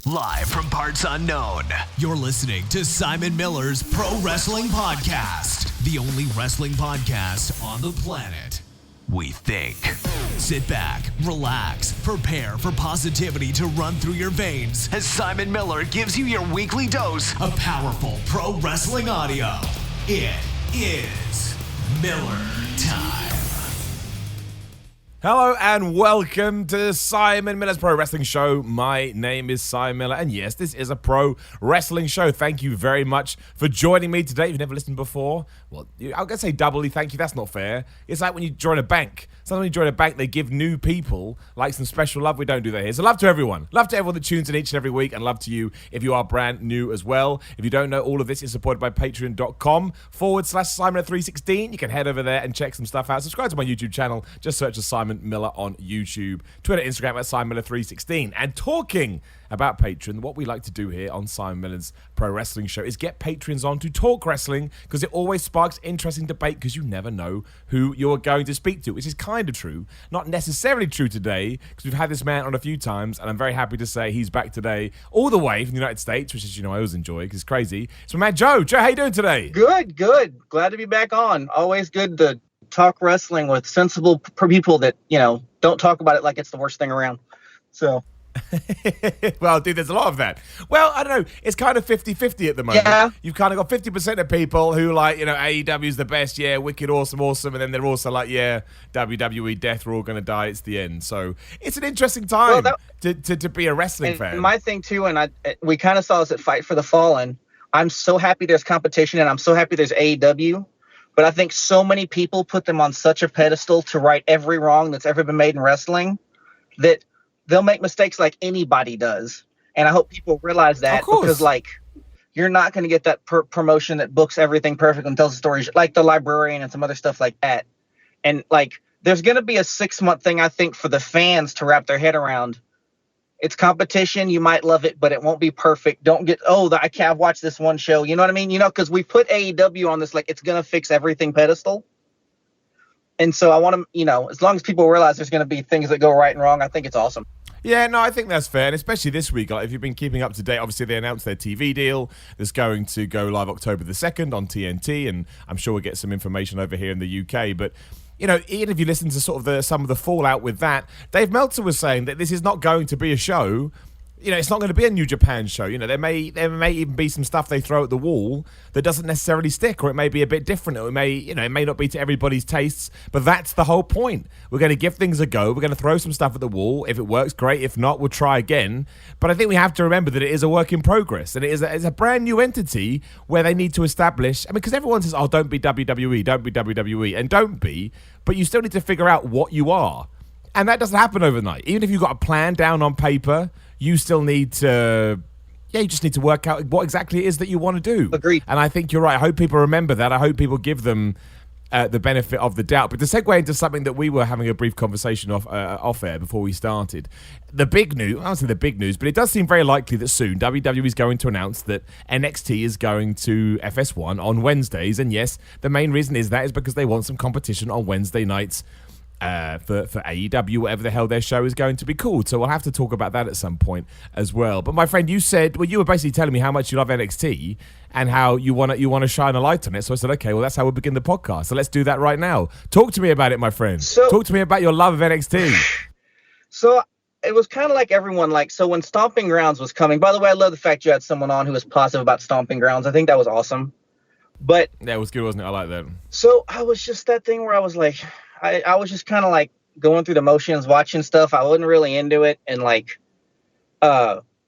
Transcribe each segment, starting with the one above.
Live from parts unknown, you're listening to Simon Miller's Pro Wrestling Podcast, the only wrestling podcast on the planet, we think. Sit back, relax, prepare for positivity to run through your veins as Simon Miller gives you your weekly dose of powerful pro wrestling audio. It is Miller Time. Hello and welcome to Simon Miller's Pro Wrestling Show. My name is Simon Miller, and yes, this is a pro wrestling show. Thank you very much for joining me today. If you've never listened before, well, I'm going to say doubly thank you. That's not fair. It's like when you join a bank. Sometimes when you join a bank, they give new people like some special love. We don't do that here. So love to everyone. Love to everyone that tunes in each and every week, and love to you if you are brand new as well. If you don't know, all of this is supported by patreon.com/Simon316. You can head over there and check some stuff out. Subscribe to my YouTube channel. Just search for Simon Miller on YouTube, Twitter, Instagram at SimonMiller316. And talking about Patreon, what we like to do here on Simon Miller's Pro Wrestling Show is get Patreons on to talk wrestling, because it always sparks interesting debate, because you never know who you're going to speak to, which is kind of true. Not necessarily true today, because we've had this man on a few times, and I'm very happy to say he's back today all the way from the United States, which is, I always enjoy, because it's crazy. It's my man Joe. Joe, how you doing today? Good. Glad to be back on. Always good to talk wrestling with sensible people that, don't talk about it like it's the worst thing around. So... Well, dude, there's a lot of that. Well, I don't know. It's kind of 50-50 at the moment. Yeah. You've kind of got 50% of people who like, AEW is the best. Yeah, wicked, awesome. And then they're also like, yeah, WWE, death, we're all going to die. It's the end. So it's an interesting time to be a wrestling fan. My thing, too, and we kind of saw this at Fight for the Fallen. I'm so happy there's competition, and I'm so happy there's AEW. But I think so many people put them on such a pedestal to right every wrong that's ever been made in wrestling that they'll make mistakes like anybody does. And I hope people realize that, because you're not going to get that promotion that books everything perfect and tells the stories like The Librarian and some other stuff like that. And there's going to be a 6-month thing, I think, for the fans to wrap their head around. It's competition. You might love it, but it won't be perfect. Don't get, I've watched this one show. You know what I mean? Because we put AEW on this, it's going to fix everything pedestal. And so I want to, as long as people realize there's going to be things that go right and wrong, I think it's awesome. Yeah, no, I think that's fair, and especially this week. If you've been keeping up to date, obviously they announced their TV deal that's going to go live October the 2nd on TNT, and I'm sure we'll get some information over here in the UK. But even if you listen to sort of some of the fallout with that, Dave Meltzer was saying that this is not going to be a show. It's not going to be a New Japan show. There may even be some stuff they throw at the wall that doesn't necessarily stick, or it may be a bit different. Or it may not be to everybody's tastes, but that's the whole point. We're going to give things a go. We're going to throw some stuff at the wall. If it works, great. If not, we'll try again. But I think we have to remember that it is a work in progress, and it's a brand new entity where they need to establish. Because everyone says, "Oh, don't be WWE, don't be WWE," and don't be, but you still need to figure out what you are, and that doesn't happen overnight. Even if you've got a plan down on paper, you still need to, you just need to work out what exactly it is that you want to do. Agreed. And I think you're right. I hope people remember that. I hope people give them the benefit of the doubt. But to segue into something that we were having a brief conversation off air before we started, the big news, I won't say the big news, but it does seem very likely that soon WWE is going to announce that NXT is going to FS1 on Wednesdays. And yes, the main reason is because they want some competition on Wednesday nights for AEW, whatever the hell their show is going to be called. So we'll have to talk about that at some point as well. But my friend, you were basically telling me how much you love NXT and how you want to shine a light on it. So I said, okay, well, that's how we'll begin the podcast. So let's do that right now. Talk to me about it, my friend. Talk to me about your love of NXT. So it was kind of like everyone, so when Stomping Grounds was coming, by the way, I love the fact you had someone on who was positive about Stomping Grounds. I think that was awesome. But yeah, it was good, wasn't it? I like that. So I was just that thing where I was I was just kind of going through the motions, watching stuff. I wasn't really into it. And my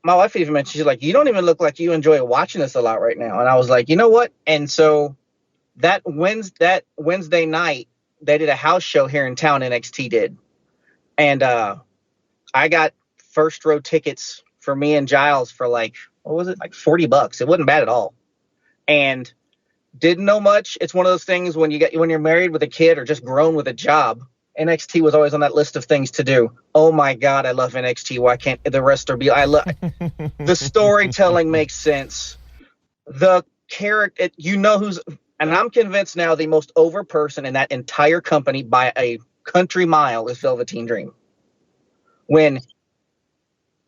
wife even mentioned, she's like, you don't even look like you enjoy watching this a lot right now. And I was like, you know what? And so that Wednesday night, they did a house show here in town, NXT did. And I got first row tickets for me and Giles for what was it? $40. It wasn't bad at all. And didn't know much. It's one of those things when you're married with a kid or just grown with a job. NXT was always on that list of things to do. Oh my God, I love NXT. Why can't the wrestler be? The storytelling makes sense. The character, who's, and I'm convinced now the most over person in that entire company by a country mile is Velveteen Dream. When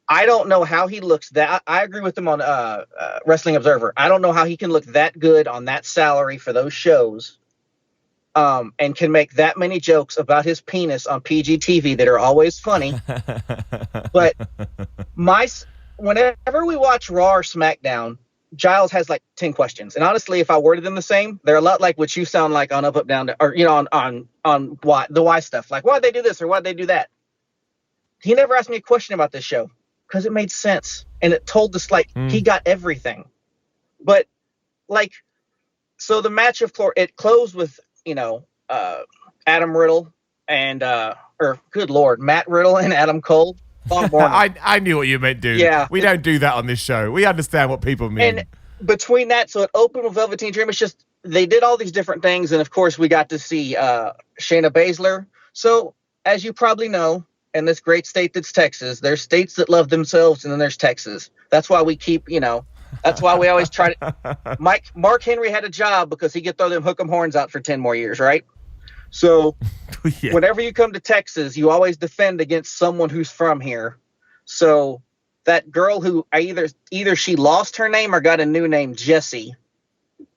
I don't know how he looks that. I agree with him on Wrestling Observer. I don't know how he can look that good on that salary for those shows, and can make that many jokes about his penis on PG TV that are always funny. But whenever we watch Raw or SmackDown, Giles has like 10 questions. And honestly, if I worded them the same, they're a lot like what you sound like on Up, Up, Down, or, on why stuff. Like, why'd they do this or why'd they do that? He never asked me a question about this show because it made sense. And it told us, like, he got everything. But, like, so the match it closed with, Adam Riddle and, good Lord, Matt Riddle and Adam Cole. I knew what you meant, dude. Yeah. We don't do that on this show. We understand what people mean. And between that, so it opened with Velveteen Dream. It's just, they did all these different things. And of course, we got to see Shayna Baszler. So, as you probably know, in this great state that's Texas, there's states that love themselves, and then there's Texas. That's why we keep, that's why we always try to. Mark Henry had a job because he could throw them hook 'em horns out for 10 more years, right? So, yeah. Whenever you come to Texas, you always defend against someone who's from here. So, that girl who either she lost her name or got a new name, Jessie,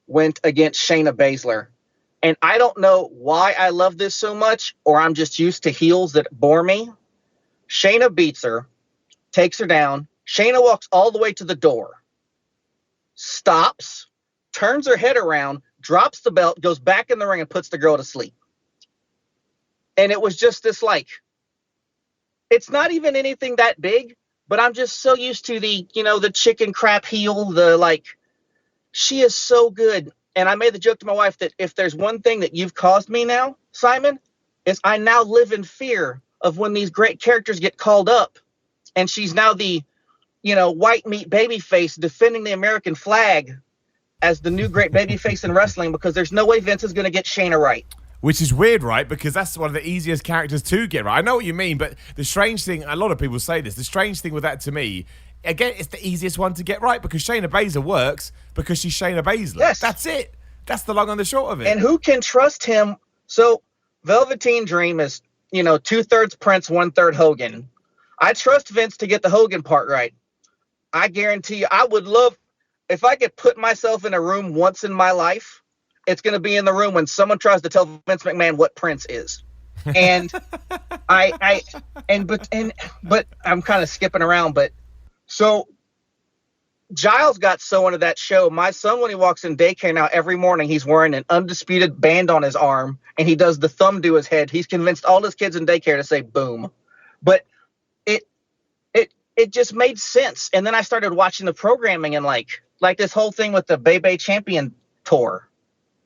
went against Shayna Baszler. And I don't know why I love this so much, or I'm just used to heels that bore me. Shayna beats her, takes her down. Shayna walks all the way to the door, stops, turns her head around, drops the belt, goes back in the ring, and puts the girl to sleep. And it was just this, like, it's not even anything that big, but I'm just so used to the chicken crap heel, she is so good. And I made the joke to my wife that if there's one thing that you've caused me now, Simon, is I now live in fear of when these great characters get called up, and she's now the, white meat babyface defending the American flag as the new great babyface in wrestling, because there's no way Vince is going to get Shayna right. Which is weird, right? Because that's one of the easiest characters to get right. I know what you mean, but the strange thing, a lot of people say this, the strange thing with that to me, again, it's the easiest one to get right because Shayna Baszler works because she's Shayna Baszler. Yes. That's it. That's the long and the short of it. And who can trust him? So Velveteen Dream is, 2/3 Prince, 1/3 Hogan. I trust Vince to get the Hogan part right. I guarantee you, I would love, if I could put myself in a room once in my life, it's going to be in the room when someone tries to tell Vince McMahon what Prince is. And but I'm kind of skipping around, but so Giles got so into that show. My son, when he walks in daycare now, every morning he's wearing an undisputed band on his arm, and he does the thumb to his head. He's convinced all his kids in daycare to say boom. But it just made sense. And then I started watching the programming, and like this whole thing with the Bebe Champion tour.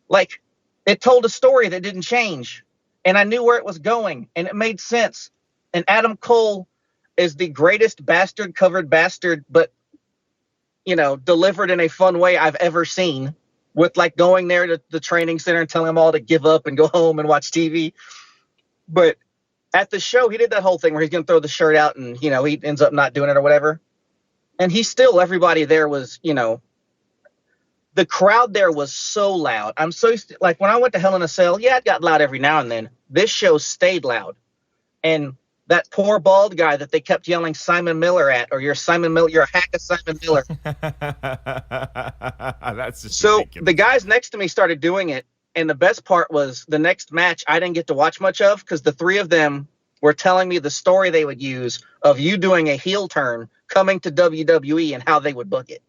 Like, it told a story that didn't change, and I knew where it was going, and it made sense. And Adam Cole is the greatest covered bastard, but, delivered in a fun way I've ever seen, with like going there to the training center and telling them all to give up and go home and watch TV. But at the show, he did that whole thing where he's going to throw the shirt out and, he ends up not doing it or whatever. And everybody there was, the crowd there was so loud. I'm so used to, like, when I went to Hell in a Cell, yeah, it got loud every now and then. This show stayed loud. And that poor bald guy that they kept yelling Simon Miller at, or you're Simon Miller, you're a hack of Simon Miller. That's just so ridiculous. The guys next to me started doing it. And the best part was the next match I didn't get to watch much of, because the three of them were telling me the story they would use of you doing a heel turn coming to WWE and how they would book it.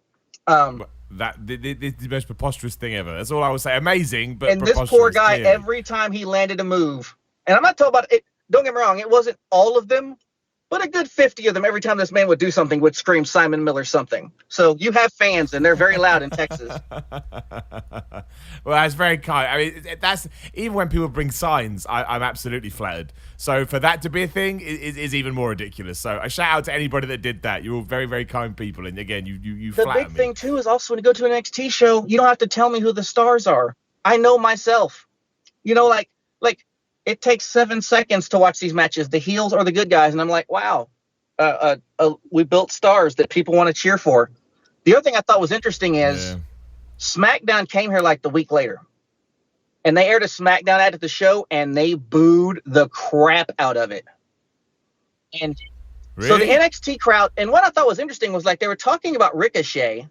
The most preposterous thing ever. That's all I would say. Amazing, but and this poor guy, clearly. Every time he landed a move, and I'm not talking about it. Don't get me wrong, it wasn't all of them, but a good 50 of them. Every time this man would do something, would scream Simon Miller something. So you have fans, and they're very loud in Texas. Well, that's very kind. I mean, that's even when people bring signs, I'm absolutely flattered. So for that to be a thing is even more ridiculous. So a shout out to anybody that did that. You're all very, very kind people. And again, you flatter me. The big thing too is also when you go to an NXT show, you don't have to tell me who the stars are. I know myself. Like it takes 7 seconds to watch these matches, the heels or the good guys, and I'm like, wow, we built stars that people want to cheer for. The other thing I thought was interesting is SmackDown came here like the week later. And they aired a SmackDown ad at the show, and they booed the crap out of it. And Really? So the NXT crowd, and what I thought was interesting was like they were talking about Ricochet,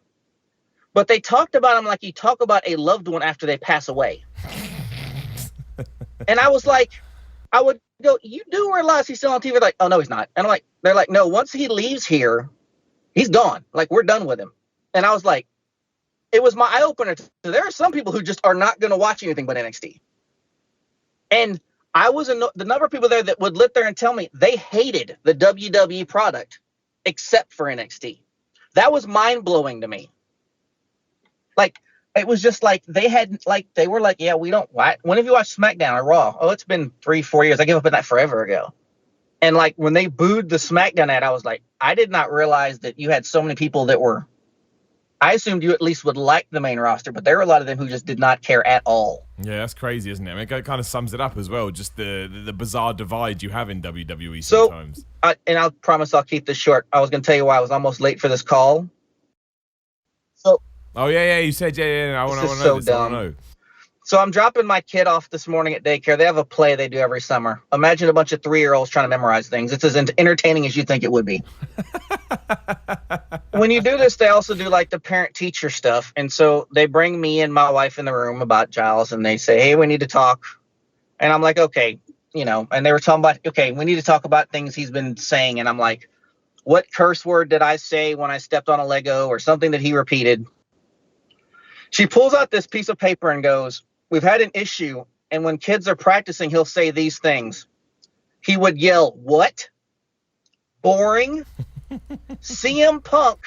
but they talked about him like you talk about a loved one after they pass away. And I was like, I would go, you do realize he's still on TV? Like, oh, no, he's not. And I'm like, they're like, no, once he leaves here, he's gone. Like, we're done with him. And I was like, it was my eye opener. There are some people who just are not going to watch anything but NXT. And I was the number of people there that would sit there and tell me they hated the WWE product except for NXT. That was mind blowing to me. Like, it was just like they were like, yeah, we don't. When have you watched Smackdown or Raw? Oh, it's been 3-4 years. I gave up on that forever ago. And like when they booed the Smackdown ad, I was like, I did not realize that you had so many people that were. I assumed you at least would like the main roster, but there were a lot of them who just did not care at all. Yeah, that's crazy, isn't it? I mean, it kind of sums it up as well, just the bizarre divide you have in WWE sometimes. And I'll promise I'll keep this short. I was going to tell you why I was almost late for this call. So. Oh, yeah, you said, yeah, I want to know so this. Dumb. I want to know. So I'm dropping my kid off this morning at daycare. They have a play they do every summer. Imagine a bunch of 3-year-olds trying to memorize things. It's as entertaining as you think it would be. When you do this, they also do like the parent-teacher stuff. And so they bring me and my wife in the room about Giles, and they say, hey, we need to talk. And I'm like, okay, and they were talking about, okay, we need to talk about things he's been saying. And I'm like, what curse word did I say when I stepped on a Lego or something that he repeated? She pulls out this piece of paper and goes, we've had an issue, and when kids are practicing, he'll say these things. He would yell, what? Boring? CM Punk.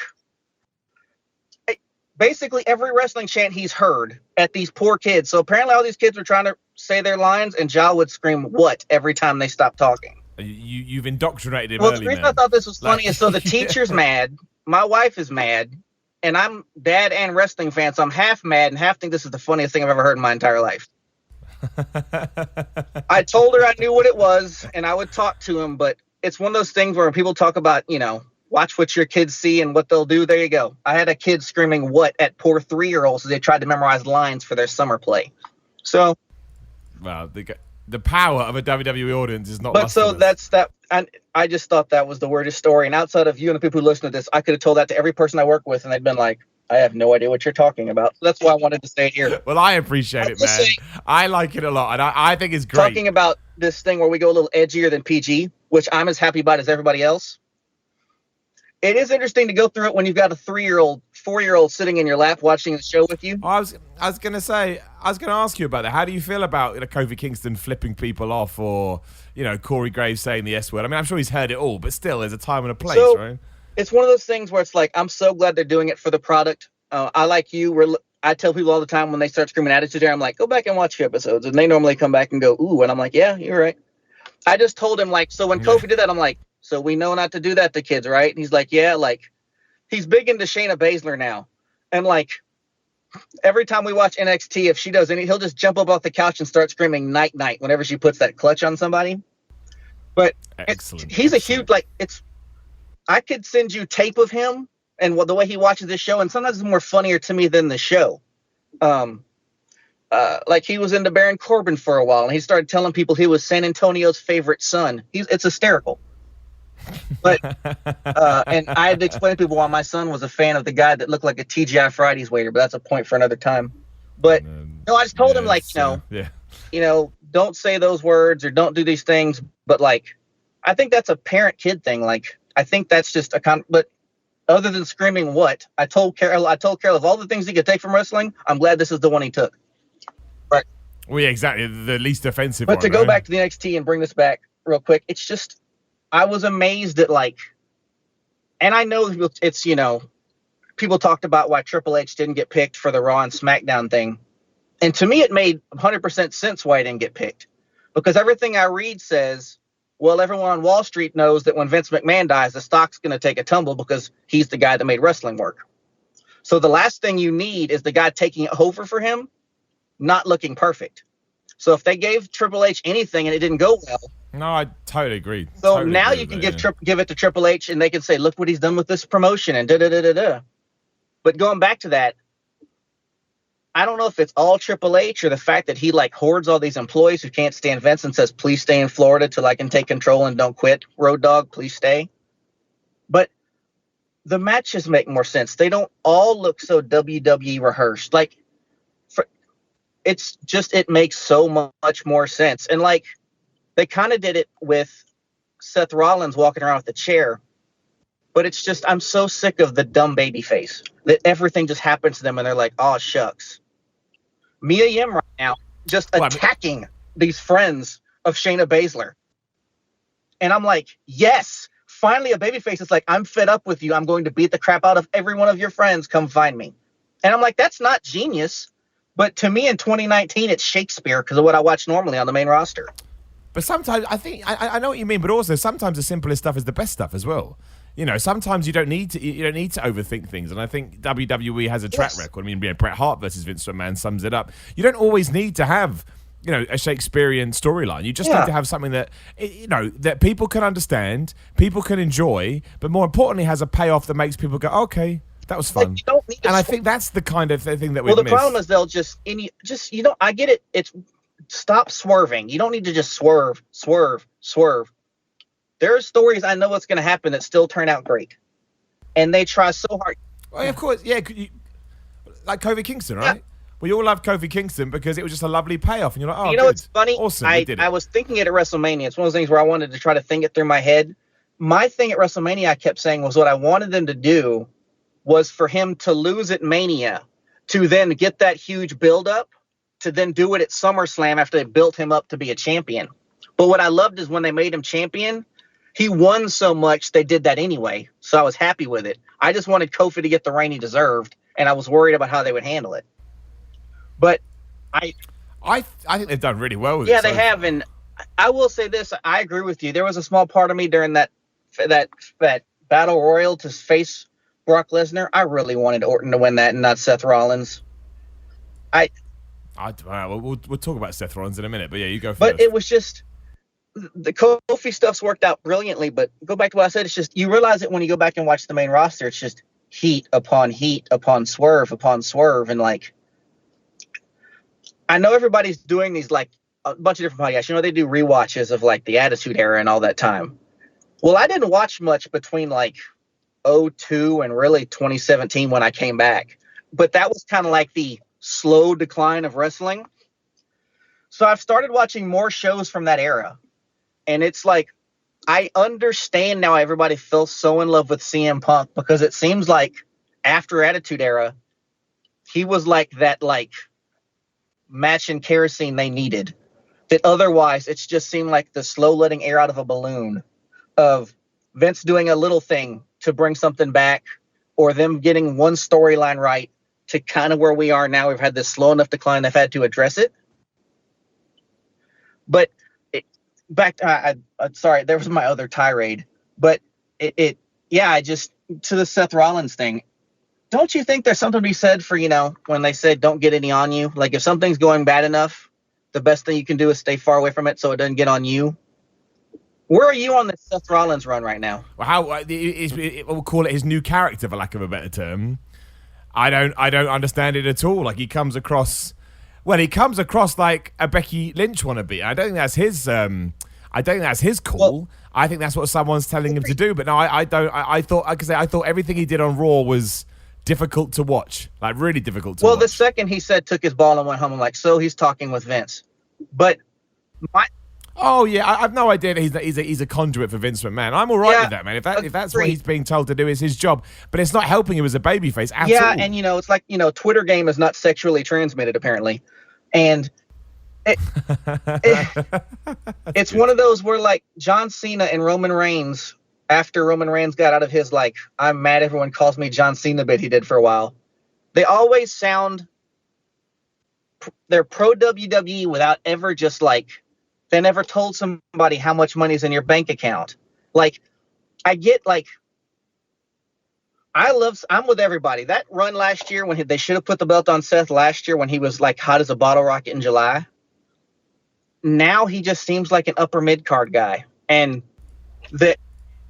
Basically, every wrestling chant he's heard at these poor kids. So apparently all these kids were trying to say their lines, and Giles would scream, what? Every time they stopped talking. You've indoctrinated him Well, early, the reason man. I thought this was funny is so the teacher's mad, my wife is mad, and I'm dad and wrestling fan, so I'm half mad and half think this is the funniest thing I've ever heard in my entire life. I told her I knew what it was, and I would talk to him, but it's one of those things where people talk about, watch what your kids see and what they'll do. There you go. I had a kid screaming what at poor 3-year-olds as they tried to memorize lines for their summer play. So, well, the power of a WWE audience is not. But so that's that. And I just thought that was the weirdest story. And outside of you and the people who listen to this, I could have told that to every person I work with, and they'd been like, I have no idea what you're talking about. So that's why I wanted to say it here. Well, I appreciate it, man. I like it a lot, and I think it's great. Talking about this thing where we go a little edgier than PG, which I'm as happy about as everybody else. It is interesting to go through it when you've got a 3-year-old, 4-year-old sitting in your lap watching the show with you. I was going to ask you about that. How do you feel about Kofi Kingston flipping people off, or Corey Graves saying the S word? I mean, I'm sure he's heard it all, but still, there's a time and a place, right? It's one of those things where it's like, I'm so glad they're doing it for the product. I like you. I tell people all the time when they start screaming Attitude Era, I'm like, go back and watch your episodes, and they normally come back and go, ooh, and I'm like, yeah, you're right. I just told him so when Kofi did that, I'm like, so we know not to do that to kids, right? And he's like, yeah, he's big into Shayna Baszler now. And every time we watch NXT, if she does he'll just jump up off the couch and start screaming night night whenever she puts that clutch on somebody. But he's a huge, I could send you tape of him and the way he watches this show. And sometimes it's more funnier to me than the show. He was into Baron Corbin for a while, and he started telling people he was San Antonio's favorite son. It's hysterical. But and I had to explain to people why my son was a fan of the guy that looked like a TGI Fridays waiter, but that's a point for another time. But I just told him don't say those words or don't do these things. But I think that's a parent-kid thing. I think that's just but other than screaming what, I told Carol of all the things he could take from wrestling, I'm glad this is the one he took. Right. Well, yeah, exactly. The least offensive one. But to go back to the NXT and bring this back real quick, it's just, I was amazed at and I know it's, people talked about why Triple H didn't get picked for the Raw and SmackDown thing. And to me, it made 100% sense why he didn't get picked. Because everything I read says, well, everyone on Wall Street knows that when Vince McMahon dies, the stock's going to take a tumble because he's the guy that made wrestling work. So the last thing you need is the guy taking it over for him, not looking perfect. So if they gave Triple H anything and it didn't go well. No, I totally agree. So now you can give it to Triple H and they can say, look what he's done with this promotion and da-da-da-da-da. But going back to that, I don't know if it's all Triple H or the fact that he hoards all these employees who can't stand Vince and says, please stay in Florida till I can take control and don't quit. Road Dogg, please stay. but the matches make more sense. They don't all look so WWE rehearsed. Like, it makes so much more sense. And like, they kind of did it with Seth Rollins walking around with the chair. But it's just, I'm so sick of the dumb baby face that everything just happens to them and they're like, oh, shucks. Mia Yim right now just attacking these friends of Shayna Baszler. And I'm like, yes, finally a baby face is like, I'm fed up with you. I'm going to beat the crap out of every one of your friends. Come find me. And I'm like, that's not genius. But to me in 2019, it's Shakespeare because of what I watch normally on the main roster. But sometimes I know what you mean, but also sometimes the simplest stuff is the best stuff as well. You know, sometimes you don't need to overthink things, and I think WWE has a track record. I mean, Bret Hart versus Vince McMahon sums it up. You don't always need to have, you know, a Shakespearean storyline. You just need to have something that, you know, that people can understand, people can enjoy, but more importantly, has a payoff that makes people go, okay, that was fun. Like, and I think that's the kind of thing that we miss. Well, the problem is they'll I get it. It's stop swerving. You don't need to just swerve. There are stories I know what's going to happen that still turn out great. And they try so hard. Well, of course, yeah. Like Kofi Kingston, right? Yeah. We all love Kofi Kingston because it was just a lovely payoff. And you're like, oh, you know what's funny? Awesome, I was thinking it at WrestleMania. It's one of those things where I wanted to try to think it through my head. My thing at WrestleMania, I kept saying, was what I wanted them to do was for him to lose at Mania, to then get that huge build-up, to then do it at SummerSlam after they built him up to be a champion. But what I loved is when they made him champion, he won so much they did that anyway. So I was happy with it. I just wanted Kofi to get the reign he deserved, and I was worried about how they would handle it. But I think they've done really well with it. Yeah, they have, and I will say this. I agree with you. There was a small part of me during that Battle Royal to face Brock Lesnar. I really wanted Orton to win that and not Seth Rollins. We'll talk about Seth Rollins in a minute, but yeah, you go first. But it was just, the Kofi stuff's worked out brilliantly, but go back to what I said, it's just, you realize it when you go back and watch the main roster, it's just heat upon swerve upon swerve, and like, I know everybody's doing these, like, a bunch of different podcasts. You know, they do rewatches of, like, the Attitude Era and all that time. Well, I didn't watch much between, like, 2002 and really 2017 when I came back. But that was kind of like the slow decline of wrestling. So I've started watching more shows from that era. And it's like, I understand now everybody feels so in love with CM Punk, because it seems like after Attitude Era, he was like that, like, match in kerosene they needed. That otherwise, it's just seemed like the slow letting air out of a balloon of Vince doing a little thing to bring something back, or them getting one storyline right to kind of where we are now. We've had this slow enough decline, they've had to address it. But sorry, there was my other tirade. But I just, to the Seth Rollins thing, don't you think there's something to be said for, you know, when they said don't get any on you? Like, if something's going bad enough, the best thing you can do is stay far away from it so it doesn't get on you. Where are you on the Seth Rollins run right now? Well, we'll call it his new character, for lack of a better term. I don't understand it at all. Like, he comes across like a Becky Lynch wannabe. I don't think that's his. I don't think that's his call. Well, I think that's what someone's telling him to do. But no, I don't. I thought everything he did on Raw was difficult to watch, like really difficult to watch. Well, the second he said took his ball and went home, I'm like, so he's talking with Vince. But oh yeah, I've no idea that he's a conduit for Vince McMahon. I'm all right with that, man. If that's what he's being told to do is his job, but it's not helping him as a babyface at all. Yeah, and you know, it's like, you know, Twitter game is not sexually transmitted apparently, and it's one of those where, like, John Cena and Roman Reigns, after Roman Reigns got out of his, like, I'm mad everyone calls me John Cena bit he did for a while, they always sound, they're pro WWE without ever just, like, they never told somebody how much money's in your bank account. Like, I get, like, I'm with everybody. That run last year when they should have put the belt on Seth last year when he was, like, hot as a bottle rocket in July. Now he just seems like an upper mid-card guy. And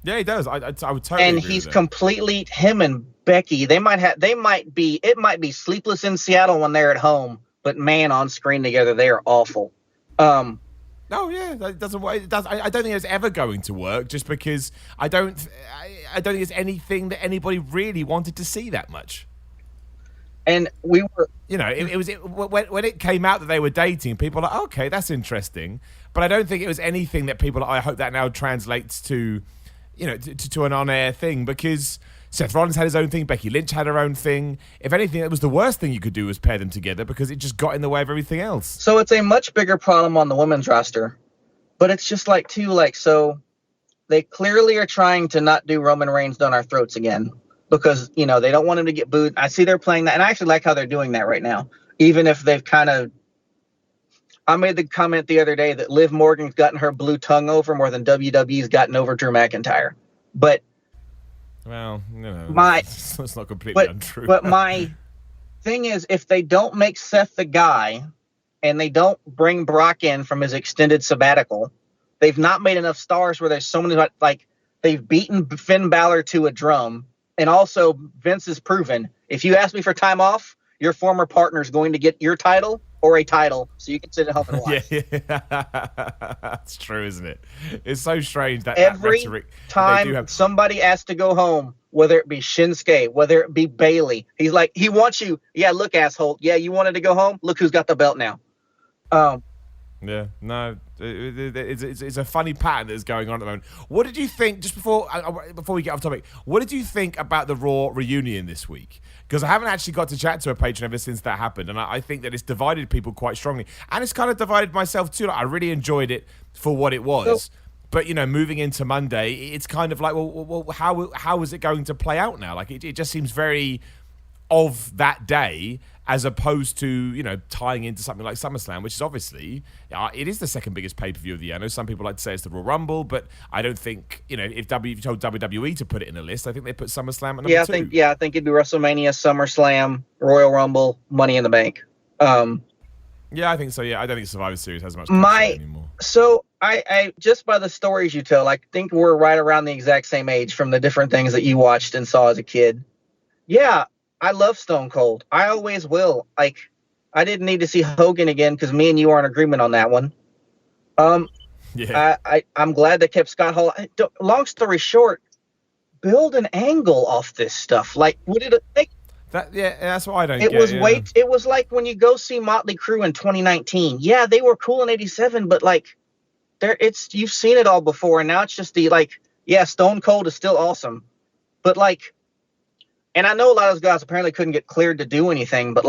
yeah, he does. I would totally and agree he's with completely, him and Becky, it might be sleepless in Seattle when they're at home, but man, on screen together, they are awful. Oh yeah, that doesn't work. It does. I don't think it's ever going to work, just because I don't think it's anything that anybody really wanted to see that much. And we were, when it came out that they were dating, people were like, okay, that's interesting. But I don't think it was anything that people. I hope that now translates to, to an on-air thing, because Seth Rollins had his own thing, Becky Lynch had her own thing. If anything, it was the worst thing you could do was pair them together, because it just got in the way of everything else. So it's a much bigger problem on the women's roster, but it's just so they clearly are trying to not do Roman Reigns down our throats again, because, they don't want him to get booed. I see they're playing that, and I actually like how they're doing that right now, even if they've I made the comment the other day that Liv Morgan's gotten her blue tongue over more than WWE's gotten over Drew McIntyre. But well, it's not completely untrue. But my thing is, if they don't make Seth the guy and they don't bring Brock in from his extended sabbatical, they've not made enough stars where there's so many, they've beaten Finn Balor to a drum. And also, Vince has proven, if you ask me for time off, your former partner is going to get your title or a title, so you can sit at home and watch. Yeah. That's true, isn't it? It's so strange that every that rhetoric time somebody has to go home, whether it be Shinsuke, whether it be Bailey, he's like, he wants you. Yeah, look, asshole. Yeah, you wanted to go home? Look who's got the belt now. Yeah, no, it's a funny pattern that's going on at the moment. What did you think, just before we get off topic, what did you think about the Raw reunion this week? Because I haven't actually got to chat to a patron ever since that happened, and I think that it's divided people quite strongly. And it's kind of divided myself too. I really enjoyed it for what it was. But, moving into Monday, it's kind of like, well, how is it going to play out now? Like, it just seems very of that day, as opposed to, tying into something like SummerSlam, which is obviously, it is the second biggest pay-per-view of the year. I know some people like to say it's the Royal Rumble, but I don't think, if you told WWE to put it in a list, I think they put SummerSlam at number 2. I think it'd be WrestleMania, SummerSlam, Royal Rumble, Money in the Bank. Yeah, I think so. Yeah, I don't think Survivor Series has much anymore. So I just by the stories you tell, I think we're right around the exact same age from the different things that you watched and saw as a kid. Yeah, I love Stone Cold. I always will. I didn't need to see Hogan again because me and you are in agreement on that one. Yeah. I'm glad they kept Scott Hall. Long story short, build an angle off this stuff. Like, what did it take? That's what I don't get. It was like when you go see Motley Crue in 2019. Yeah, they were cool in '87, but you've seen it all before, and now it's just Stone Cold is still awesome, but and I know a lot of those guys apparently couldn't get cleared to do anything, but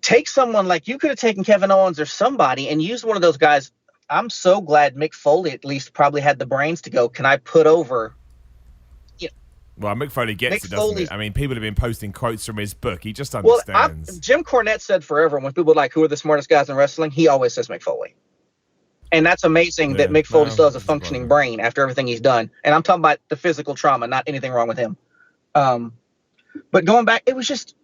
take someone you could have taken Kevin Owens or somebody and used one of those guys. I'm so glad Mick Foley at least probably had the brains to go, can I put over? Well, Mick Foley gets it, doesn't it? I mean, people have been posting quotes from his book. He just understands. Well, Jim Cornette said forever, when people who are the smartest guys in wrestling, he always says Mick Foley. And that's amazing that Mick Foley still has a functioning brain after everything he's done. And I'm talking about the physical trauma, not anything wrong with him. But going back, it was just,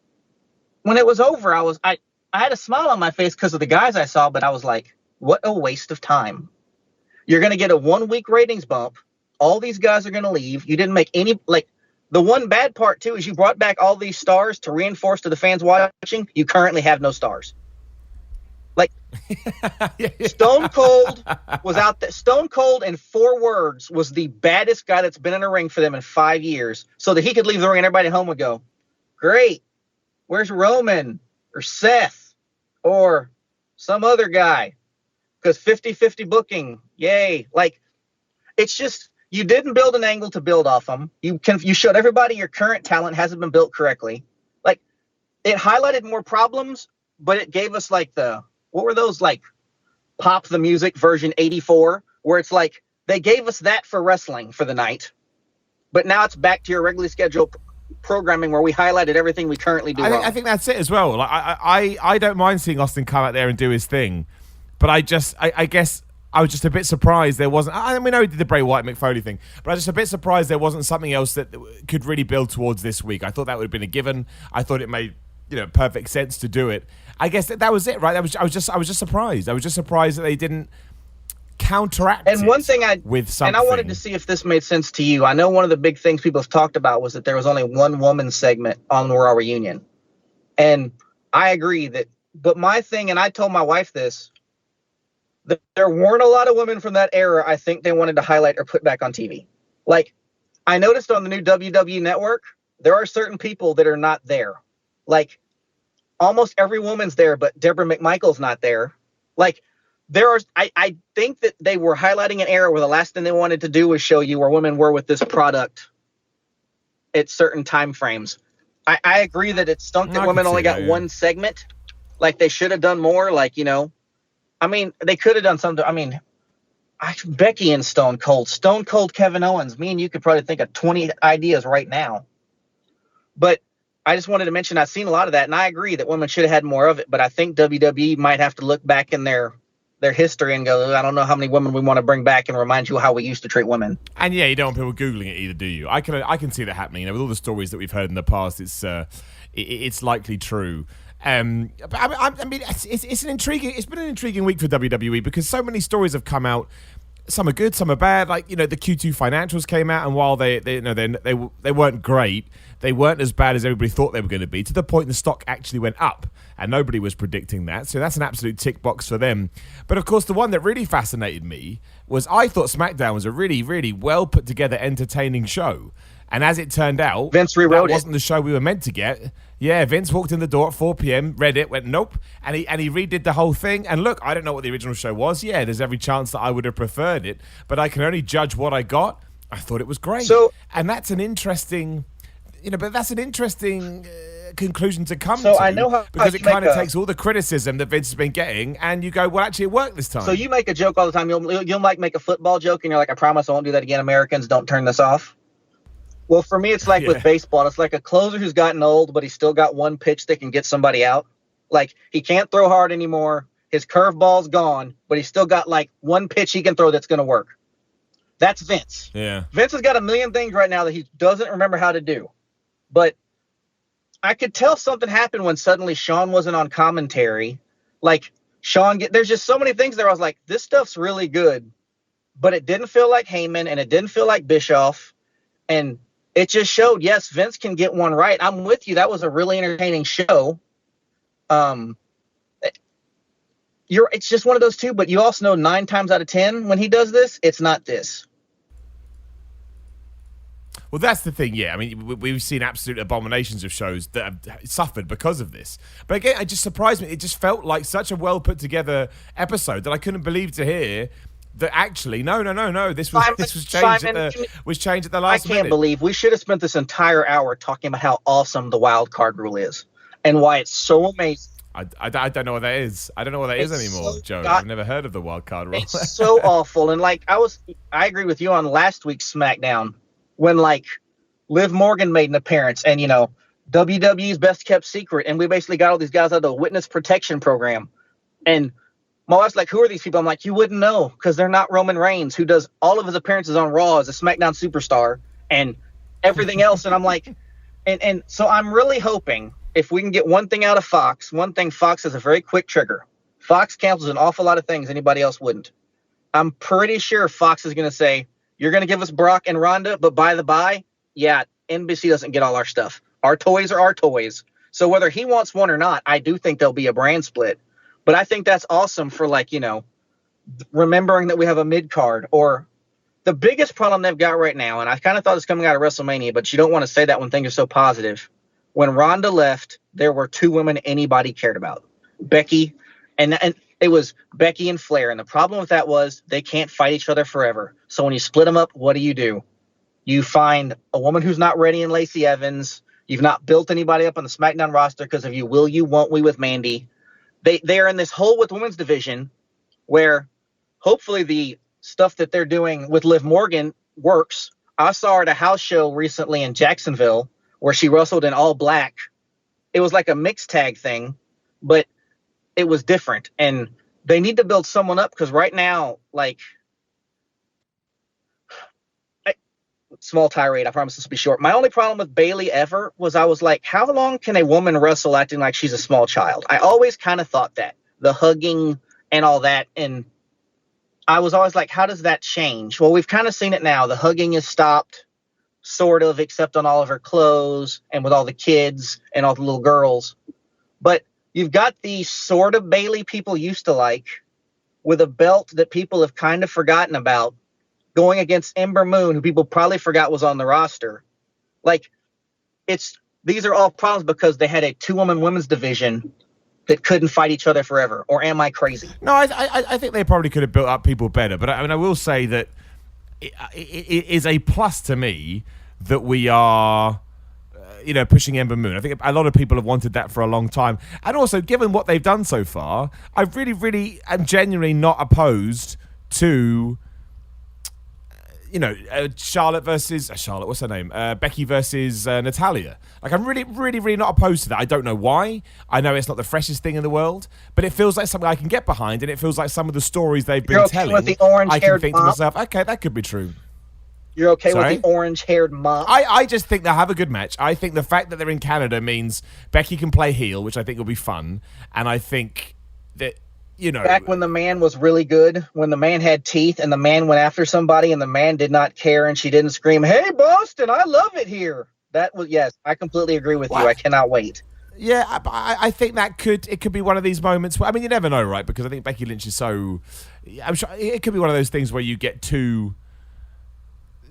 when it was over, I had a smile on my face because of the guys I saw, but I was like, what a waste of time. You're going to get a 1-week ratings bump. All these guys are going to leave. You didn't make any, the one bad part too is you brought back all these stars to reinforce to the fans watching. You currently have no stars. Stone Cold was out there. Stone Cold, in 4 words, was the baddest guy that's been in a ring for them in 5 years, so that he could leave the ring and everybody at home would go, great, where's Roman or Seth or some other guy? Because 50-50 booking, yay. It's just, you didn't build an angle to build off them. You showed everybody your current talent hasn't been built correctly. It highlighted more problems, but it gave us what were those, Pop the Music version 84, where it's they gave us that for wrestling for the night, but now it's back to your regularly scheduled programming where we highlighted everything we currently do wrong. I think that's it as well. I don't mind seeing Austin come out there and do his thing, but I guess I was just a bit surprised there wasn't. I know he did the Bray Wyatt Mick Foley thing, but I was just a bit surprised there wasn't something else that could really build towards this week. I thought that would have been a given. I thought it made perfect sense to do it. I guess that was it, right? I was just surprised. I was just surprised that they didn't counteract and one thing with something. And I wanted to see if this made sense to you. I know one of the big things people have talked about was that there was only one woman segment on the Raw reunion, and I agree that. But my thing, and I told my wife this, There weren't a lot of women from that era I think they wanted to highlight or put back on TV. Like, I noticed on the new WWE network, there are certain people that are not there. Like, almost every woman's there, but Deborah McMichael's not there. Like, I think that they were highlighting an era where the last thing they wanted to do was show you where women were with this product at certain time frames. I agree that it stunk that women only got one segment. Like, they should have done more. Like, you know, I mean, they could have done something. I mean, Becky and Stone Cold Kevin Owens. Me and you could probably think of 20 ideas right now. But I just wanted to mention I've seen a lot of that, and I agree that women should have had more of it. But I think WWE might have to look back in their history and go, I don't know how many women we want to bring back and remind you how we used to treat women. And yeah, you don't want people Googling it either, do you? I can see that happening. You know, with all the stories that we've heard in the past, it's likely true. But I mean, it's been an intriguing week for WWE because so many stories have come out. Some are good, some are bad. Like, you know, the Q2 financials came out, and while they weren't great, they weren't as bad as everybody thought they were going to be. To the point the stock actually went up, and nobody was predicting that. So that's an absolute tick box for them. But of course, the one that really fascinated me was I thought Smackdown was a really, really well put together, entertaining show. And as it turned out, Vince rewrote that wasn't the show we were meant to get. Yeah, Vince walked in the door at 4 p.m., read it, went nope, and he redid the whole thing. And look, I don't know what the original show was. Yeah, there's every chance that I would have preferred it, but I can only judge what I got. I thought it was great. And that's an interesting, conclusion to come to. I know how because it kind of takes all the criticism that Vince has been getting, and you go, well, actually, it worked this time. So you make a joke all the time. You'll like make a football joke, and you're like, I promise I won't do that again. Americans, don't turn this off. Well, for me, it's like with baseball. It's like a closer who's gotten old, but he's still got one pitch that can get somebody out. Like, he can't throw hard anymore. His curveball's gone, but he's still got like one pitch he can throw that's going to work. That's Vince. Yeah. Vince has got a million things right now that he doesn't remember how to do. But I could tell something happened when suddenly Sean wasn't on commentary. Like, there's just so many things there. I was like, this stuff's really good. But it didn't feel like Heyman, and it didn't feel like Bischoff. And it just showed, yes, Vince can get one right. I'm with you. That was a really entertaining show. It's just one of those two, but you also know 9 times out of 10 when he does this, it's not this. Well, that's the thing, yeah. I mean, we've seen absolute abominations of shows that have suffered because of this. But again, it just surprised me. It just felt like such a well put together episode that I couldn't believe to hear that actually, no. This was changed at the last minute. I can't believe we should have spent this entire hour talking about how awesome the wild card rule is and why it's so amazing. I don't know what that is. I don't know what that is anymore, Joe. I've never heard of the wild card rule. It's so awful. And like I agree with you on last week's SmackDown when like Liv Morgan made an appearance and you know WWE's best kept secret, and we basically got all these guys out of the witness protection program. And my wife's like, who are these people? I'm like, you wouldn't know because they're not Roman Reigns, who does all of his appearances on Raw as a SmackDown superstar and everything else. And I'm like, and so I'm really hoping if we can get one thing out of Fox, Fox has a very quick trigger. Fox cancels an awful lot of things anybody else wouldn't. I'm pretty sure Fox is going to say, you're going to give us Brock and Ronda, but by the by, yeah, NBC doesn't get all our stuff. Our toys are our toys. So whether he wants one or not, I do think there'll be a brand split. But I think that's awesome for, like, you know, remembering that we have a mid-card. Or the biggest problem they've got right now, and I kind of thought this coming out of WrestleMania, but you don't want to say that when things are so positive. When Ronda left, there were 2 women anybody cared about. Becky, and it was Becky and Flair. And the problem with that was they can't fight each other forever. So when you split them up, what do? You find a woman who's not ready in Lacey Evans. You've not built anybody up on the SmackDown roster because of you will you, won't we with Mandy. They are in this hole with women's division where hopefully the stuff that they're doing with Liv Morgan works. I saw her at a house show recently in Jacksonville where she wrestled in all black. It was like a mixed tag thing, but it was different. And they need to build someone up because right now, like, small tirade, I promise this will be short. My only problem with Bayley ever was I was like, how long can a woman wrestle acting like she's a small child? I always kind of thought that. The hugging and all that. And I was always like, how does that change? Well, we've kind of seen it now. The hugging is stopped, sort of, except on all of her clothes and with all the kids and all the little girls. But you've got the sort of Bayley people used to like. with a belt that people have kind of forgotten about, going against Ember Moon, who people probably forgot was on the roster. Like, these are all problems because they had a 2-woman women's division that couldn't fight each other forever. Or am I crazy? No, I think they probably could have built up people better. But I will say that it is a plus to me that we are, pushing Ember Moon. I think a lot of people have wanted that for a long time. And also, given what they've done so far, I really, really am genuinely not opposed to, Charlotte versus what's her name? Becky versus Natalia. Like, I'm really, really, really not opposed to that. I don't know why. I know it's not the freshest thing in the world, but it feels like something I can get behind, and it feels like some of the stories they've been telling. With the orange-haired I can think to mop? myself, okay, that could be true. You're okay with the orange-haired mop? I just think they'll have a good match. I think the fact that they're in Canada means Becky can play heel, which I think will be fun, and I think that. Back when the man was really good, when the man had teeth and the man went after somebody and the man did not care and she didn't scream, "Hey, Boston, I love it here." Yes, I completely agree with you. I cannot wait. Yeah, I think that could be one of these moments where, you never know, right? Because I think Becky Lynch is so, I'm sure it could be one of those things where you get two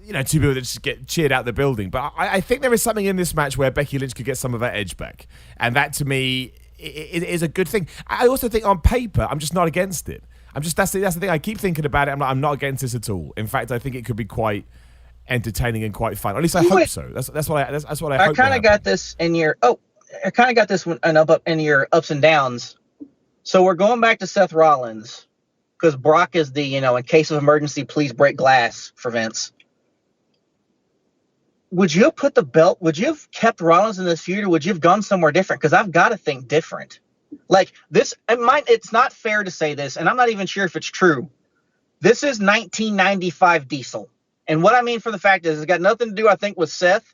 people that just get cheered out the building. But I think there is something in this match where Becky Lynch could get some of her edge back. And that, to me, it is a good thing. I also think on paper, I'm just not against it. That's the thing. I keep thinking about it. I'm not against this at all. In fact, I think it could be quite entertaining and quite fun. Or at least I hope so. That's what I hope. I kind of got this in your. I kind of got this one up in your ups and downs. So we're going back to Seth Rollins because Brock is the in case of emergency, please break glass for Vince. Would you have put the belt? Would you have kept Rollins in this feud, or would you have gone somewhere different? Because I've got to think different. Like this, it's not fair to say this, and I'm not even sure if it's true. This is 1995 Diesel, and what I mean for the fact is, it's got nothing to do, I think, with Seth.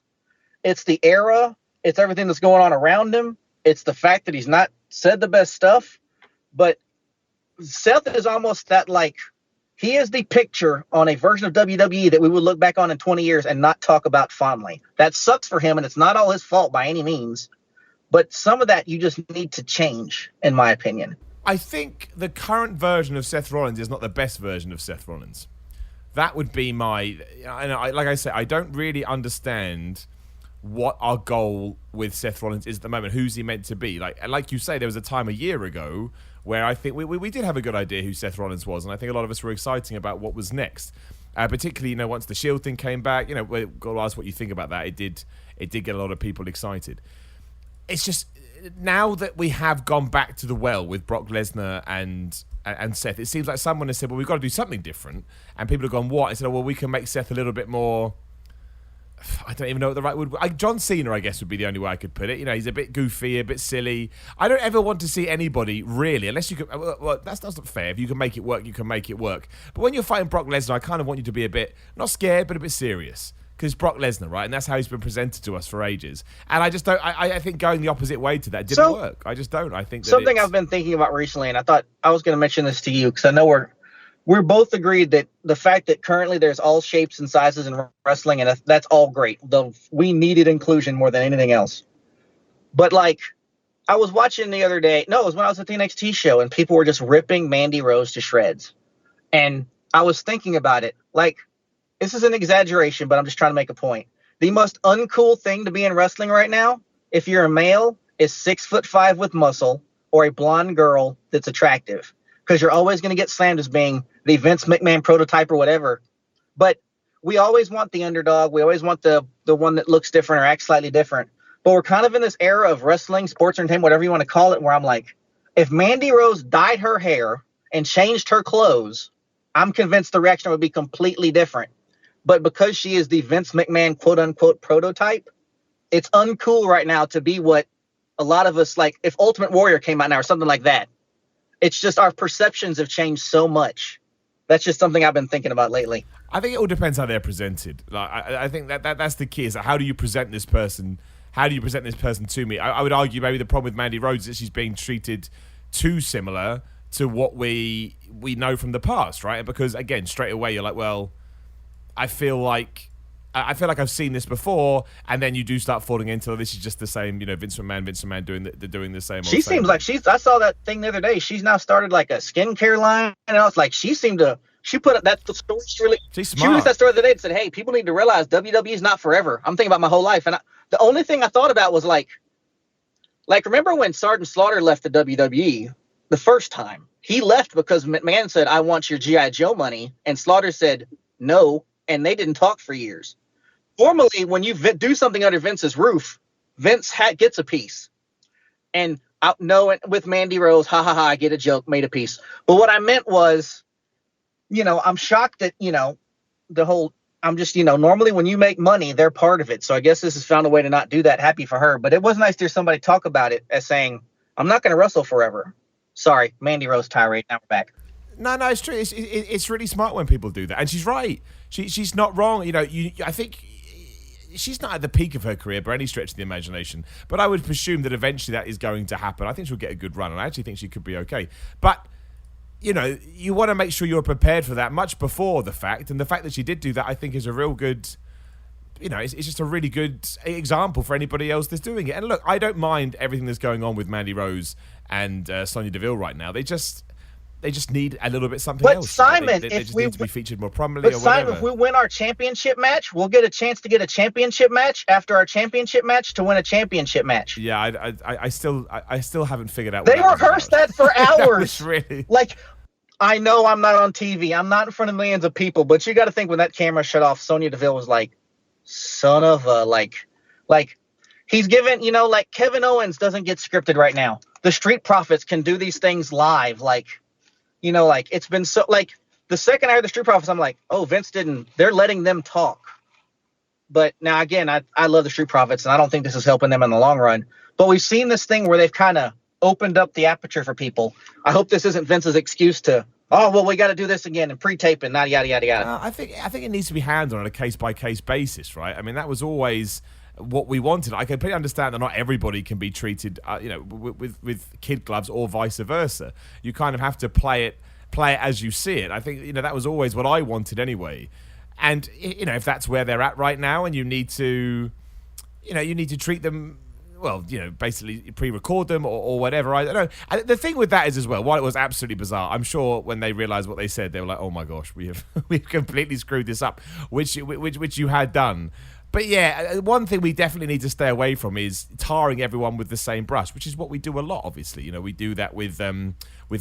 It's the era. It's everything that's going on around him. It's the fact that he's not said the best stuff. But Seth is almost that like. He is the picture on a version of WWE that we would look back on in 20 years and not talk about fondly. That sucks for him, and it's not all his fault by any means. But some of that you just need to change, in my opinion. I think the current version of Seth Rollins is not the best version of Seth Rollins. That would be my... like I say, I don't really understand what our goal with Seth Rollins is at the moment. Who's he meant to be? Like you say, there was a time a year ago where I think we did have a good idea who Seth Rollins was, and I think a lot of us were exciting about what was next. Particularly, once the Shield thing came back, we've got to ask what you think about that. It did get a lot of people excited. It's just, now that we have gone back to the well with Brock Lesnar and Seth, it seems like someone has said, well, we've got to do something different. And people have gone, what? I said, well, we can make Seth a little bit more... I don't even know what the right word... John Cena, I guess, would be the only way I could put it. He's a bit goofy, a bit silly. I don't ever want to see anybody, really, unless you can... Well, that's not fair. If you can make it work, you can make it work. But when you're fighting Brock Lesnar, I kind of want you to be a bit, not scared, but a bit serious. Because Brock Lesnar, right? And that's how he's been presented to us for ages. And I just don't... I think going the opposite way to that didn't work. I just don't. I think that something I've been thinking about recently, and I thought I was going to mention this to you, because I know we're both agreed that the fact that currently there's all shapes and sizes in wrestling, and that's all great. We needed inclusion more than anything else. But I was watching the other day. No, it was when I was at the NXT show, and people were just ripping Mandy Rose to shreds. And I was thinking about it. This is an exaggeration, but I'm just trying to make a point. The most uncool thing to be in wrestling right now, if you're a male, is 6'5" with muscle or a blonde girl that's attractive. Because you're always going to get slammed as being the Vince McMahon prototype or whatever. But we always want the underdog. We always want the one that looks different or acts slightly different. But we're kind of in this era of wrestling, sports entertainment, whatever you want to call it, where I'm like, if Mandy Rose dyed her hair and changed her clothes, I'm convinced the reaction would be completely different. But because she is the Vince McMahon quote-unquote prototype, it's uncool right now to be what a lot of us, if Ultimate Warrior came out now or something like that. It's just our perceptions have changed so much. That's just something I've been thinking about lately. I think it all depends how they're presented. I think that's the key. Is how do you present this person? How do you present this person to me? I would argue maybe the problem with Mandy Rose is that she's being treated too similar to what we know from the past, right? Because again, straight away you're like, well, I feel like I feel like I've seen this before, and then you do start falling into this is just the same, Vince McMahon doing the same. She seems like I saw that thing the other day. She's now started like a skincare line, and I was like, she put up that story. She released that story the other day and said, "Hey, people need to realize WWE is not forever." I'm thinking about my whole life, and the only thing I thought about was like remember when Sergeant Slaughter left the WWE the first time? He left because McMahon said, "I want your G.I. Joe money," and Slaughter said no, and they didn't talk for years. Normally, when you do something under Vince's roof, Vince gets a piece. And with Mandy Rose, I get a joke, made a piece. But what I meant was, I'm shocked that, normally when you make money, they're part of it. So I guess this has found a way to not do that. Happy for her. But it was nice to hear somebody talk about it as saying, I'm not going to wrestle forever. Sorry, Mandy Rose tirade. Now we're back. No, it's true. It's really smart when people do that. And she's right. She's not wrong. I think she's not at the peak of her career by any stretch of the imagination, but I would presume that eventually that is going to happen. I think she'll get a good run, and I actually think she could be okay. But, you want to make sure you're prepared for that much before the fact, and the fact that she did do that, I think, is a real good, it's just a really good example for anybody else that's doing it. And look, I don't mind everything that's going on with Mandy Rose and Sonya Deville right now. They just need a little bit something else. But Simon, they just need to be featured more prominently. But Simon, if we win our championship match, we'll get a chance to get a championship match after our championship match to win a championship match. Yeah, I still haven't figured out. They rehearsed that for hours. Really? Like, I know I'm not on TV. I'm not in front of millions of people, but you got to think when that camera shut off, Sonya Deville was like, "Son of a like." He's given, like Kevin Owens doesn't get scripted right now. The Street Profits can do these things live, it's been so, the second I heard the Street Profits, I'm like, oh, they're letting them talk. But now, again, I love the Street Profits, and I don't think this is helping them in the long run. But we've seen this thing where they've kind of opened up the aperture for people. I hope this isn't Vince's excuse to, we got to do this again and pre-tape and yada, yada, yada. I think it needs to be handled on a case-by-case basis, right? I mean, that was always what we wanted. I completely understand that not everybody can be treated, with kid gloves or vice versa. You kind of have to play it as you see it. I think that was always what I wanted anyway. And if that's where they're at right now, and you need to treat them well, basically pre-record them or whatever. I don't know. And the thing with that is as well, while it was absolutely bizarre, I'm sure when they realized what they said, they were like, "Oh my gosh, we've completely screwed this up," which you had done. But yeah, one thing we definitely need to stay away from is tarring everyone with the same brush, which is what we do a lot, obviously. We do that with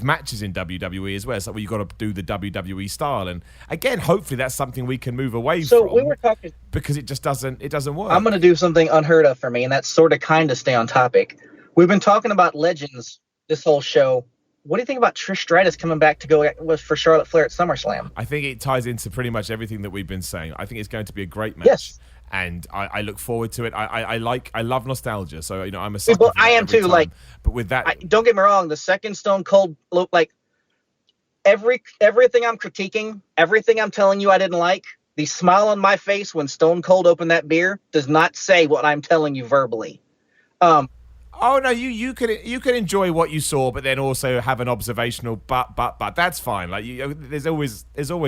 matches in WWE as well. It's like, you've got to do the WWE style. And again, hopefully that's something we can move away from. So we were talking... Because it just doesn't work. I'm going to do something unheard of for me, and that's sort of kind of stay on topic. We've been talking about legends this whole show. What do you think about Trish Stratus coming back to go for Charlotte Flair at SummerSlam? I think it ties into pretty much everything that we've been saying. I think it's going to be a great match. Yes. And I look forward to it. I love nostalgia, so I'm a sucker. Well, I am too. Time. But with that, don't get me wrong. The second Stone Cold look like everything I'm critiquing, everything I'm telling you I didn't like. The smile on my face when Stone Cold opened that beer does not say what I'm telling you verbally. Oh no, you could enjoy what you saw, but then also have an observational. But that's fine. Like there's always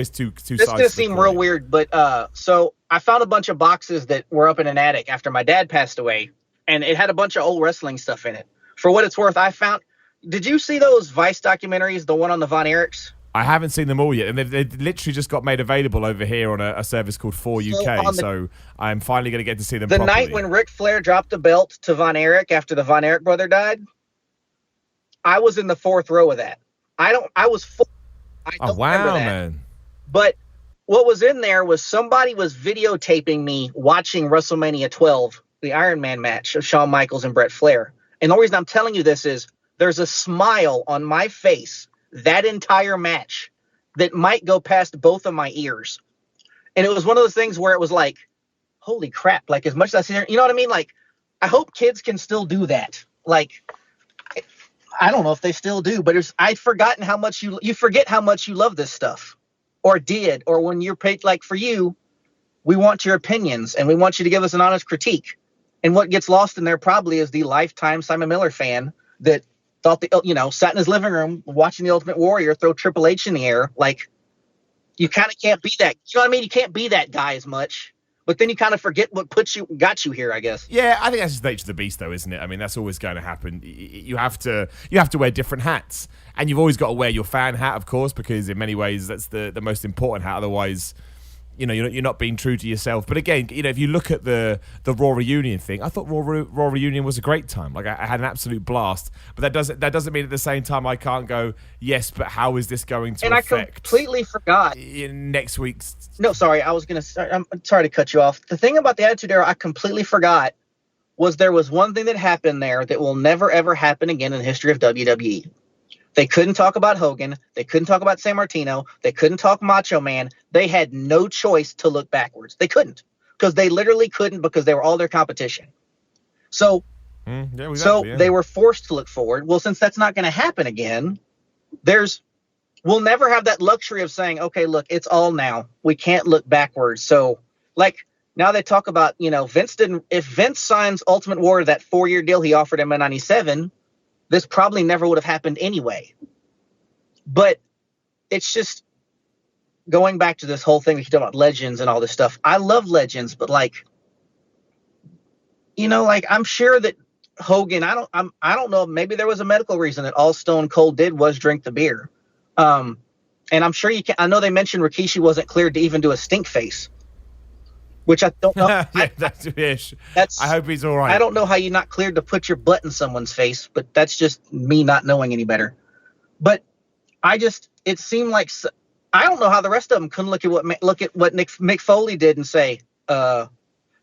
two sides. This is gonna seem real weird, but so I found a bunch of boxes that were up in an attic after my dad passed away, and it had a bunch of old wrestling stuff in it. For what it's worth, I found. Did you see those Vice documentaries? The one on the Von Erichs? I haven't seen them all yet, and they've literally just got made available over here on a service called 4UK, so I'm finally going to get to see them properly. The night when Ric Flair dropped the belt to Von Erich after the Von Erich brother died, I was in the fourth row of that. I was full. I don't remember that. Man. But what was in there was somebody was videotaping me watching WrestleMania 12, the Iron Man match of Shawn Michaels and Bret Flair. And the reason I'm telling you this is there's a smile on my face that entire match that might go past both of my ears. And it was one of those things where it was like, holy crap, like as much as I see there, you know what I mean? Like, I hope kids can still do that. Like, I don't know if they still do, but I'd forgotten how much you forget how much you love this stuff or did, or when you're paid, like for you, we want your opinions and we want you to give us an honest critique. And what gets lost in there probably is the lifetime Simon Miller fan that thought sat in his living room watching the Ultimate Warrior throw Triple H in the air. Like, you kind of can't be that. You know what I mean? You can't be that guy as much. but then you kind of forget what got you here, I guess. Yeah, I think that's just the nature of the beast, though, isn't it? I mean, that's always going to happen. You have to wear different hats, and you've always got to wear your fan hat, of course, because in many ways that's the most important hat. Otherwise, you know, you're not being true to yourself. But again, you know, if you look at the Raw reunion thing, I thought Raw reunion was a great time. Like, I had an absolute blast. But that doesn't mean at the same time I can't go, yes, but how is this going to affect? And I completely forgot. In next week's... No, sorry, I'm sorry to cut you off. The thing about the Attitude Era I completely forgot was there was one thing that happened there that will never, ever happen again in the history of WWE. They couldn't talk about Hogan. They couldn't talk about San Martino. They couldn't talk Macho Man. They had no choice to look backwards. They couldn't, because they literally couldn't, because they were all their competition. So, they were forced to look forward. Well, since that's not going to happen again, we'll never have that luxury of saying, okay, look, it's all now. We can't look backwards. So, like, now they talk about, you know, if Vince signs Ultimate Warrior, that 4-year deal he offered him in 97, this probably never would have happened anyway. But it's just going back to this whole thing we keep talking about legends and all this stuff. I love legends, but like, you know, like, I'm sure that Hogan, I don't know, maybe there was a medical reason that all Stone Cold did was drink the beer. And I'm sure I know they mentioned Rikishi wasn't cleared to even do a stink face, which I don't know. I hope he's all right. I don't know how you're not cleared to put your butt in someone's face, but that's just me not knowing any better. But it seemed like, I don't know how the rest of them couldn't look at what Mick Foley did and say. Now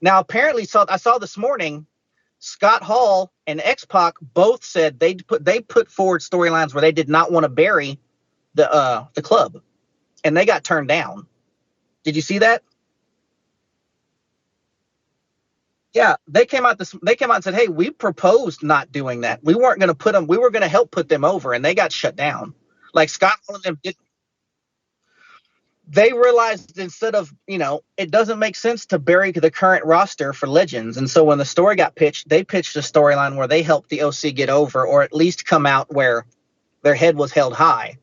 apparently, I saw this morning, Scott Hall and X-Pac both said they put forward storylines where they did not want to bury the club, and they got turned down. Did you see that? Yeah, they came out and said, "Hey, we proposed not doing that. We weren't going to put them. We were going to help put them over," and they got shut down. Like, Scott and them didn't. They realized, instead of, you know, it doesn't make sense to bury the current roster for legends, and so when the story got pitched, they pitched a storyline where they helped the OC get over, or at least come out where their head was held high.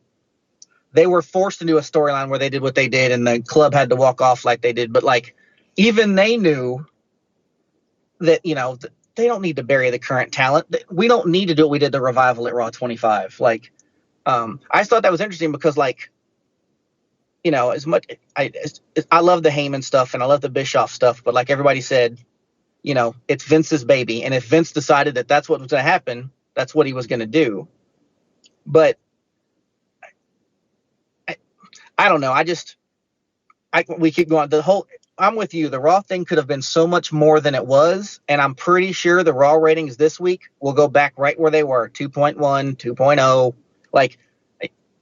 They were forced to do a storyline where they did what they did, and the club had to walk off like they did. But like, even they knew that, you know, they don't need to bury the current talent. We don't need to do what we did the Revival at Raw 25. Like, I thought that was interesting because, like, you know, as much I love the Heyman stuff and I love the Bischoff stuff, but like everybody said, you know, it's Vince's baby, and if Vince decided that that's what was going to happen, that's what he was going to do. But I don't know. We keep going. I'm with you. The Raw thing could have been so much more than it was, and I'm pretty sure the Raw ratings this week will go back right where they were, 2.1, 2.0. Like,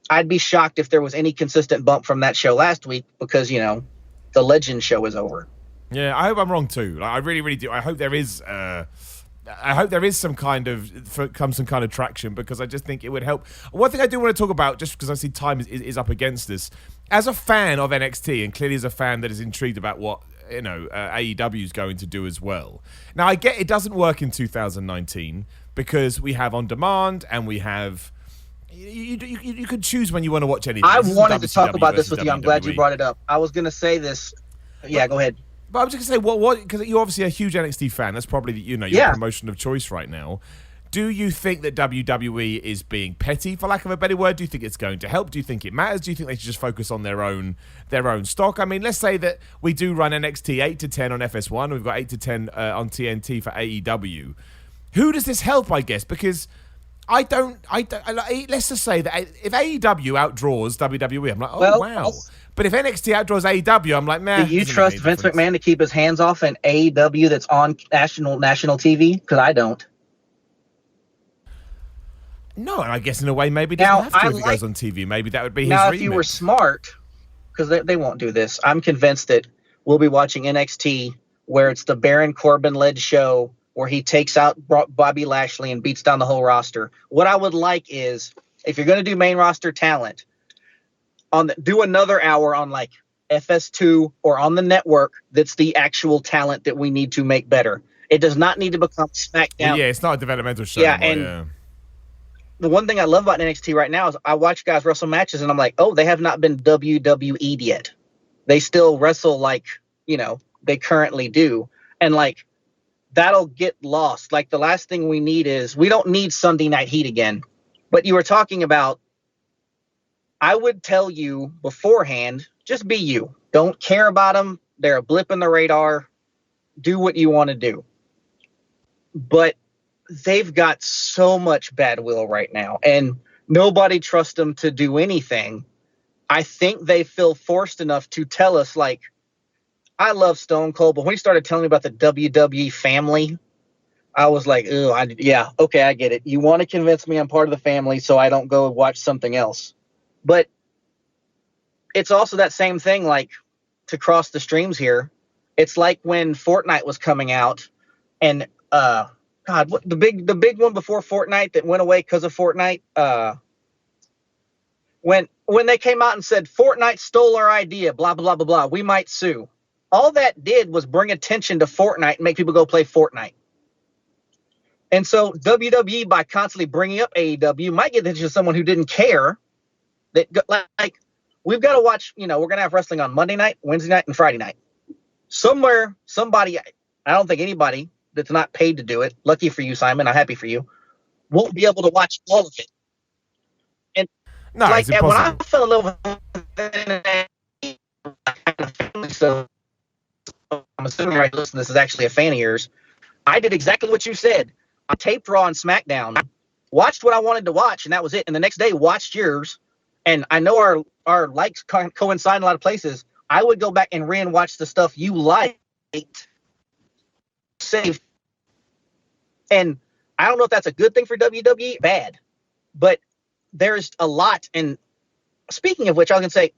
I'd be shocked if there was any consistent bump from that show last week, because, you know, the Legend show is over. Yeah, I hope I'm wrong too. Like, I really, really do. I hope there is some kind of traction, because I just think it would help. One thing I do want to talk about, just because I see time is up against us, as a fan of NXT, and clearly as a fan that is intrigued about what, you know, AEW is going to do as well. Now, I get it doesn't work in 2019 because we have On Demand and we have. You could choose when you want to watch anything. I wanted to talk about this with you. I'm glad you brought it up. I was going to say this. Yeah, go ahead. But I was just going to say, what? Because you're obviously a huge NXT fan. That's probably, you know, your promotion of choice right now. Do you think that WWE is being petty, for lack of a better word? Do you think it's going to help? Do you think it matters? Do you think they should just focus on their own stock? I mean, let's say that we do run NXT 8 to 10 on FS1. We've got 8 to 10 on TNT for AEW. Who does this help, I guess? Because let's just say that if AEW outdraws WWE, I'm like, oh, wow. But if NXT outdraws AEW, I'm like, man. Do you trust Vince McMahon to keep his hands off an AEW that's on national TV? Because I don't. No, and I guess in a way maybe he doesn't have to if it goes on TV. Maybe that would be his remit. Now, if you were smart, because they won't do this, I'm convinced that we'll be watching NXT where it's the Baron Corbin-led show where he takes out Bobby Lashley and beats down the whole roster. What I would like is, if you're going to do main roster talent, do another hour on like FS2 or on the network that's the actual talent that we need to make better. It does not need to become SmackDown. Well, yeah, it's not a developmental show anymore, the one thing I love about NXT right now is I watch guys wrestle matches and I'm like, oh, they have not been WWE'd yet. They still wrestle like, you know, they currently do. And like, that'll get lost. Like, the last thing we need is, we don't need Sunday Night Heat again. But you were talking about, I would tell you beforehand, just be you. Don't care about them. They're a blip in the radar. Do what you want to do. But they've got so much bad will right now, and nobody trusts them to do anything. I think they feel forced enough to tell us, like, I love Stone Cold, but when he started telling me about the WWE family, I was like, oh, yeah, okay, I get it. You want to convince me I'm part of the family so I don't go watch something else. But it's also that same thing, like, to cross the streams here. It's like when Fortnite was coming out, and God, what the big one before Fortnite that went away because of Fortnite? When they came out and said Fortnite stole our idea, blah blah blah blah blah, we might sue. All that did was bring attention to Fortnite and make people go play Fortnite. And so WWE, by constantly bringing up AEW, might get attention to someone who didn't care. That, like, we've got to watch. We're gonna have wrestling on Monday night, Wednesday night, and Friday night. Somewhere, somebody, I don't think anybody that's not paid to do it, lucky for you, Simon, I'm happy for you, won't be able to watch all of it. And no, like, it's when impossible. I fell in love with so I'm assuming right, listen, this is actually a fan of yours. I did exactly what you said. I taped Raw and SmackDown, watched what I wanted to watch, and that was it. And the next day, watched yours. And I know our likes coincide in a lot of places. I would go back and watch the stuff you liked, saved. And I don't know if that's a good thing for WWE, bad. But there's a lot. And speaking of which, I was going to say,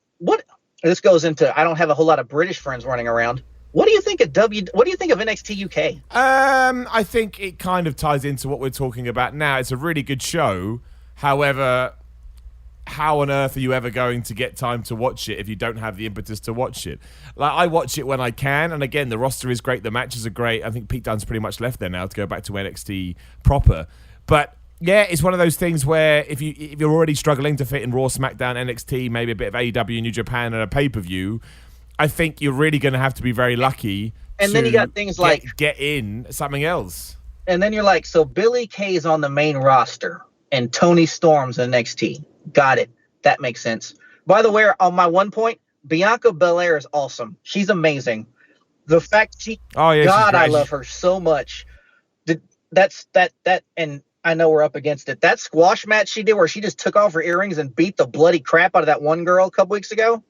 this goes into, I don't have a whole lot of British friends running around. What do you think of NXT UK? I think it kind of ties into what we're talking about now. It's a really good show. However, how on earth are you ever going to get time to watch it if you don't have the impetus to watch it? Like, I watch it when I can, and again, the roster is great, the matches are great. I think Pete Dunne's pretty much left there now to go back to NXT proper. But yeah, it's one of those things where if you're already struggling to fit in Raw, SmackDown, NXT, maybe a bit of AEW, New Japan, and a pay-per-view, I think you're really going to have to be very lucky. And then you got things like get in something else. And then you're like, so Billy Kay's on the main roster and Tony Storm's in NXT. Got it. That makes sense. By the way, on my one point, Bianca Belair is awesome. She's amazing. The fact God, I love her so much. And I know we're up against it. That squash match she did where she just took off her earrings and beat the bloody crap out of that one girl a couple weeks ago.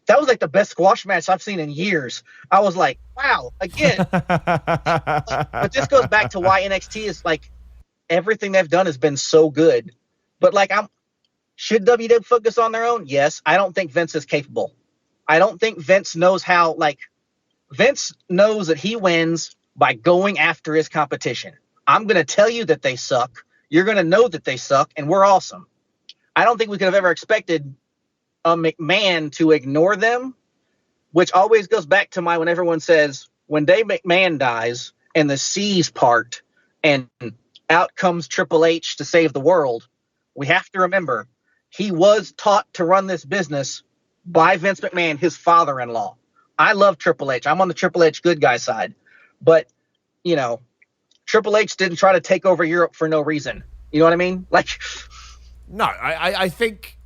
That was like the best squash match I've seen in years. I was like, wow, again. But this goes back to why NXT is like, everything they've done has been so good. But like, should WWE focus on their own? Yes. I don't think Vince is capable. I don't think Vince knows how, like, Vince knows that he wins by going after his competition. I'm going to tell you that they suck. You're going to know that they suck, and we're awesome. I don't think we could have ever expected a McMahon to ignore them, which always goes back to when everyone says, when Dave McMahon dies and the seas part and out comes Triple H to save the world, we have to remember he was taught to run this business by Vince McMahon, his father-in-law. I love Triple H. I'm on the Triple H good guy side. But, Triple H didn't try to take over Europe for no reason. You know what I mean? Like, no, I think,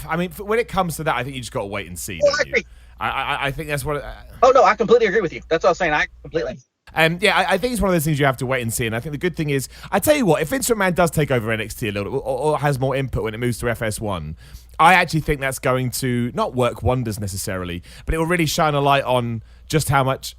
when it comes to that, I think you just got to wait and see. Well, I agree. I think that's what. Oh no, I completely agree with you. That's what I was saying. I completely. I think it's one of those things you have to wait and see. And I think the good thing is, I tell you what, if Vince McMahon does take over NXT a little bit, or has more input when it moves to FS1, I actually think that's going to not work wonders necessarily, but it will really shine a light on just how much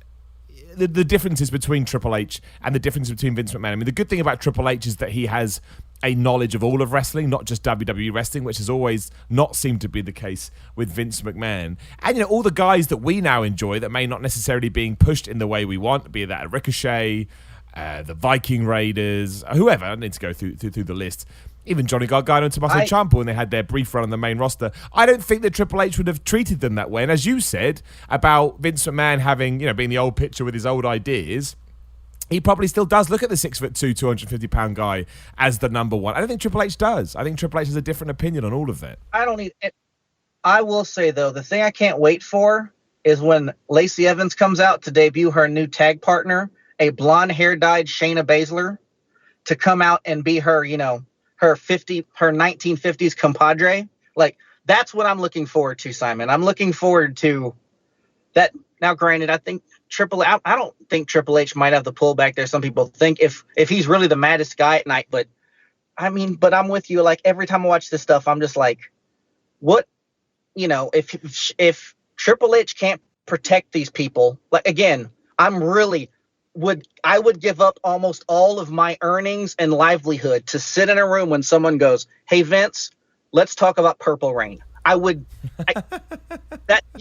the differences between Triple H and the difference between Vince McMahon. I mean, the good thing about Triple H is that he has a knowledge of all of wrestling, not just WWE wrestling, which has always not seemed to be the case with Vince McMahon. And, all the guys that we now enjoy that may not necessarily being pushed in the way we want, be that Ricochet, the Viking Raiders, whoever, I need to go through the list. Even Johnny Gargano and Tommaso Ciampa when they had their brief run on the main roster. I don't think that Triple H would have treated them that way. And as you said about Vince McMahon having, being the old pitcher with his old ideas, he probably still does look at the 6'2", 250-pound guy as the number one. I don't think Triple H does. I think Triple H has a different opinion on all of that. I will say, though, the thing I can't wait for is when Lacey Evans comes out to debut her new tag partner, a blonde hair dyed Shayna Baszler, to come out and be her, her 1950s compadre. Like, that's what I'm looking forward to, Simon. I'm looking forward to that. Now, granted, I think I don't think Triple H might have the pullback there. Some people think if he's really the maddest guy at night, but I'm with you. Like, every time I watch this stuff, I'm just like, what, if Triple H can't protect these people, like, again, I would give up almost all of my earnings and livelihood to sit in a room when someone goes, "Hey Vince, let's talk about Purple Rain." You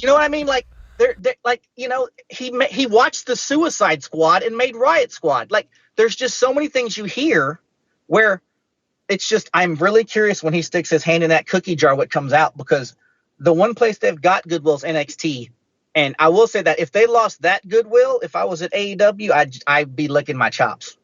know what I mean? Like, they're like, he watched the Suicide Squad and made Riot Squad. Like, there's just so many things you hear where it's just, I'm really curious when he sticks his hand in that cookie jar what comes out, because the one place they've got goodwill is NXT. And I will say that if they lost that goodwill, if I was at AEW, I'd be licking my chops.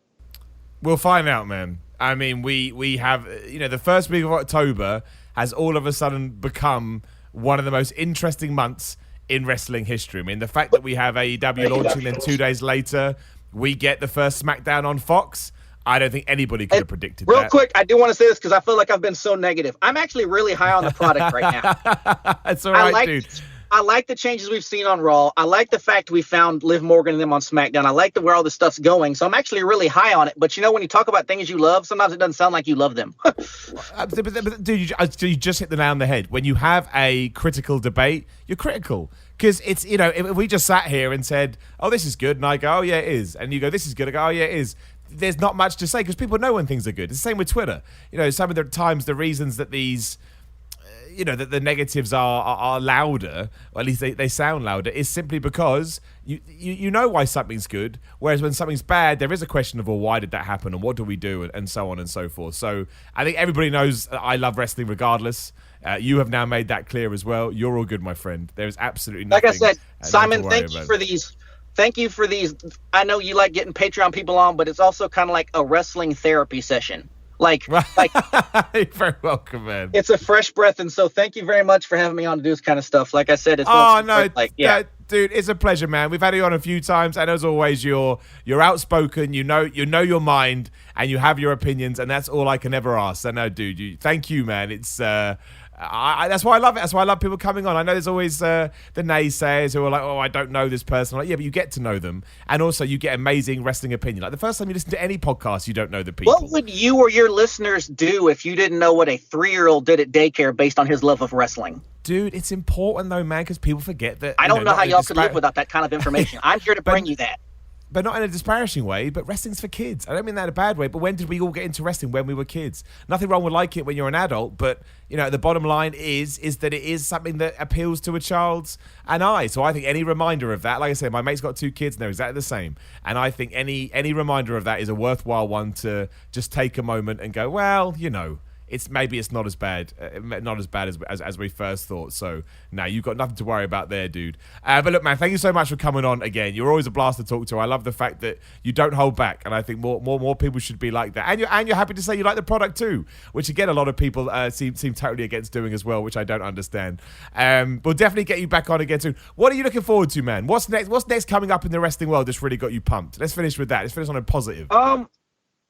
We'll find out, man. I mean, we have, the first week of October has all of a sudden become one of the most interesting months in wrestling history. I mean, the fact that we have AEW launching, then 2 days later, we get the first Smackdown on Fox. I don't think anybody could have predicted that. Real quick, I do want to say this because I feel like I've been so negative. I'm actually really high on the product right now. That's all right, dude. I like the changes we've seen on Raw. I like the fact we found Liv Morgan and them on SmackDown. I like where all this stuff's going. So I'm actually really high on it. But when you talk about things you love, sometimes it doesn't sound like you love them. but dude, you just hit the nail on the head. When you have a critical debate, you're critical. Because it's, if we just sat here and said, "Oh, this is good," and I go, "Oh, yeah, it is," and you go, "This is good," I go, "Oh, yeah, it is," there's not much to say because people know when things are good. It's the same with Twitter. Some of the times the reasons that these... that the negatives are louder, or at least they sound louder, is simply because you know why something's good, whereas when something's bad, there is a question of, well, why did that happen, and what do we do, and so on and so forth. So I think everybody knows that I love wrestling regardless. You have now made that clear as well. You're all good, my friend. There is absolutely nothing. Like I said, Simon, thank you for these. Thank you for these. I know you like getting Patreon people on, but it's also kind of like a wrestling therapy session. Like You're very welcome, man. It's a fresh breath, and so thank you very much for having me on to do this kind of stuff. Like I said, it's dude, it's a pleasure, man. We've had you on a few times, and as always, you're outspoken. You know your mind, and you have your opinions, and that's all I can ever ask. So no, dude, thank you, man. It's that's why I love it. That's why I love people coming on. I know there's always the naysayers who are like, "Oh, I don't know this person." Like, yeah, but you get to know them, and also you get amazing wrestling opinion. Like the first time you listen to any podcast, you don't know the people. What would you or your listeners do if you didn't know what a 3-year-old did at daycare based on his love of wrestling? Dude, it's important though, man, because people forget that. I don't know how y'all could live without that kind of information. I'm here to bring you that. But not in a disparaging way, but wrestling's for kids. I don't mean that in a bad way, but when did we all get into wrestling? When we were kids. Nothing wrong with liking it when you're an adult, but the bottom line is that it is something that appeals to a child's an eye. So I think any reminder of that, like I said, my mate's got 2 kids and they're exactly the same. And I think any reminder of that is a worthwhile one to just take a moment and go, well, it's not as bad, as we first thought. So no, you've got nothing to worry about there, dude. But look, man, thank you so much for coming on again. You're always a blast to talk to. I love the fact that you don't hold back, and I think more people should be like that. And you're happy to say you like the product too, which again a lot of people seem totally against doing as well, which I don't understand. We'll definitely get you back on again soon. What are you looking forward to, man? What's next? What's next coming up in the wrestling world that's really got you pumped? Let's finish with that. Let's finish on a positive.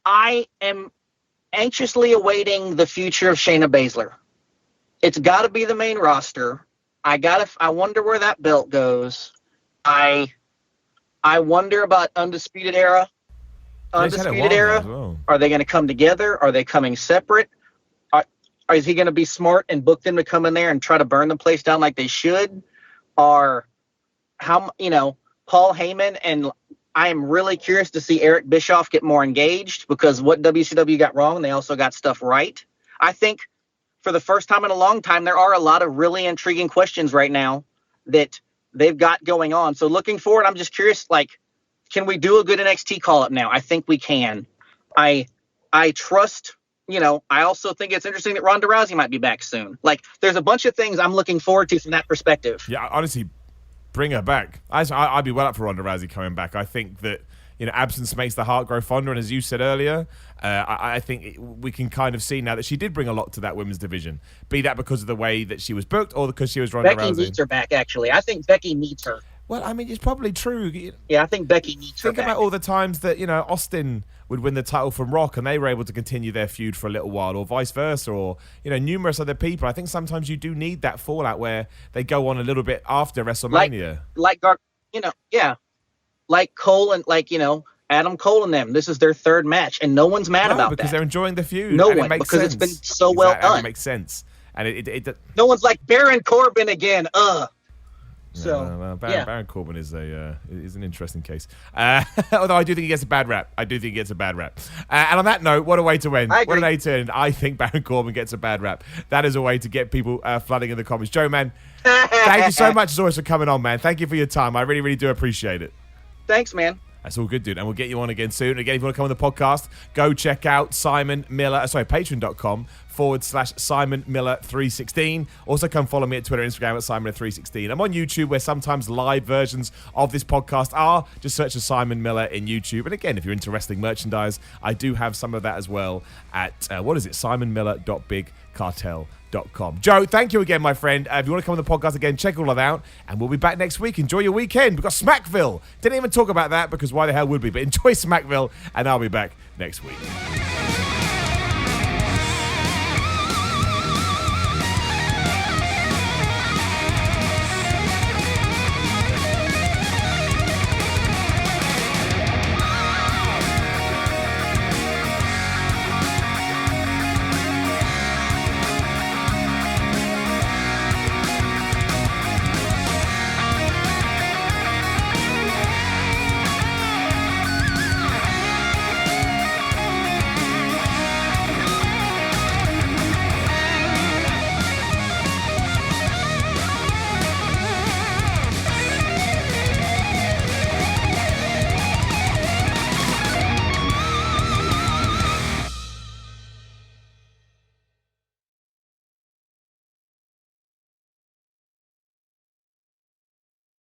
I am anxiously awaiting the future of Shayna Baszler. It's got to be the main roster. I wonder where that belt goes. I wonder about Undisputed Era. Undisputed Era. Well. Are they going to come together? Are they coming separate? Is he going to be smart and book them to come in there and try to burn the place down like they should? Or Paul Heyman, and I am really curious to see Eric Bischoff get more engaged, because what WCW got wrong, they also got stuff right. I think for the first time in a long time, there are a lot of really intriguing questions right now that they've got going on. So looking forward, I'm just curious, can we do a good NXT call-up now? I think we can. I trust, I also think it's interesting that Ronda Rousey might be back soon. There's a bunch of things I'm looking forward to from that perspective. Yeah, honestly, bring her back. I'd be well up for Ronda Rousey coming back. I think that, absence makes the heart grow fonder. And as you said earlier, I think we can kind of see now that she did bring a lot to that women's division. Be that because of the way that she was booked or because she was Ronda Rousey. Becky needs her back, actually. I think Becky needs her. Well, I mean, it's probably true. Yeah, I think Becky needs her back. Think about all the times that, Austin would win the title from Rock and they were able to continue their feud for a little while, or vice versa, or, numerous other people. I think sometimes you do need that fallout where they go on a little bit after WrestleMania. Like Cole and, Adam Cole and them. This is their third match, and no one's mad about that. Because they're enjoying the feud. No one, because it's been so well done. It makes sense. And it no one's like Baron Corbin again. So Baron Corbin is an interesting case. Although I do think he gets a bad rap. And on that note, what a way to end. I agree. What an way to end. I think Baron Corbin gets a bad rap. That is a way to get people flooding in the comments. Joe, man, thank you so much as always for coming on, man. Thank you for your time. I really, really do appreciate it. Thanks, man. That's all good, dude. And we'll get you on again soon. Again, if you want to come on the podcast, go check out patreon.com/Simon Miller 316. Also, come follow me at Twitter and Instagram at Simon 316. I'm on YouTube, where sometimes live versions of this podcast are. Just search for Simon Miller in YouTube. And again, if you're into wrestling merchandise, I do have some of that as well at, simonmiller.bigcartel.com. Joe, thank you again, my friend. If you want to come on the podcast again, check all of that out, and we'll be back next week. Enjoy your weekend. We've got Smackville. Didn't even talk about that because why the hell would we? But enjoy Smackville, and I'll be back next week.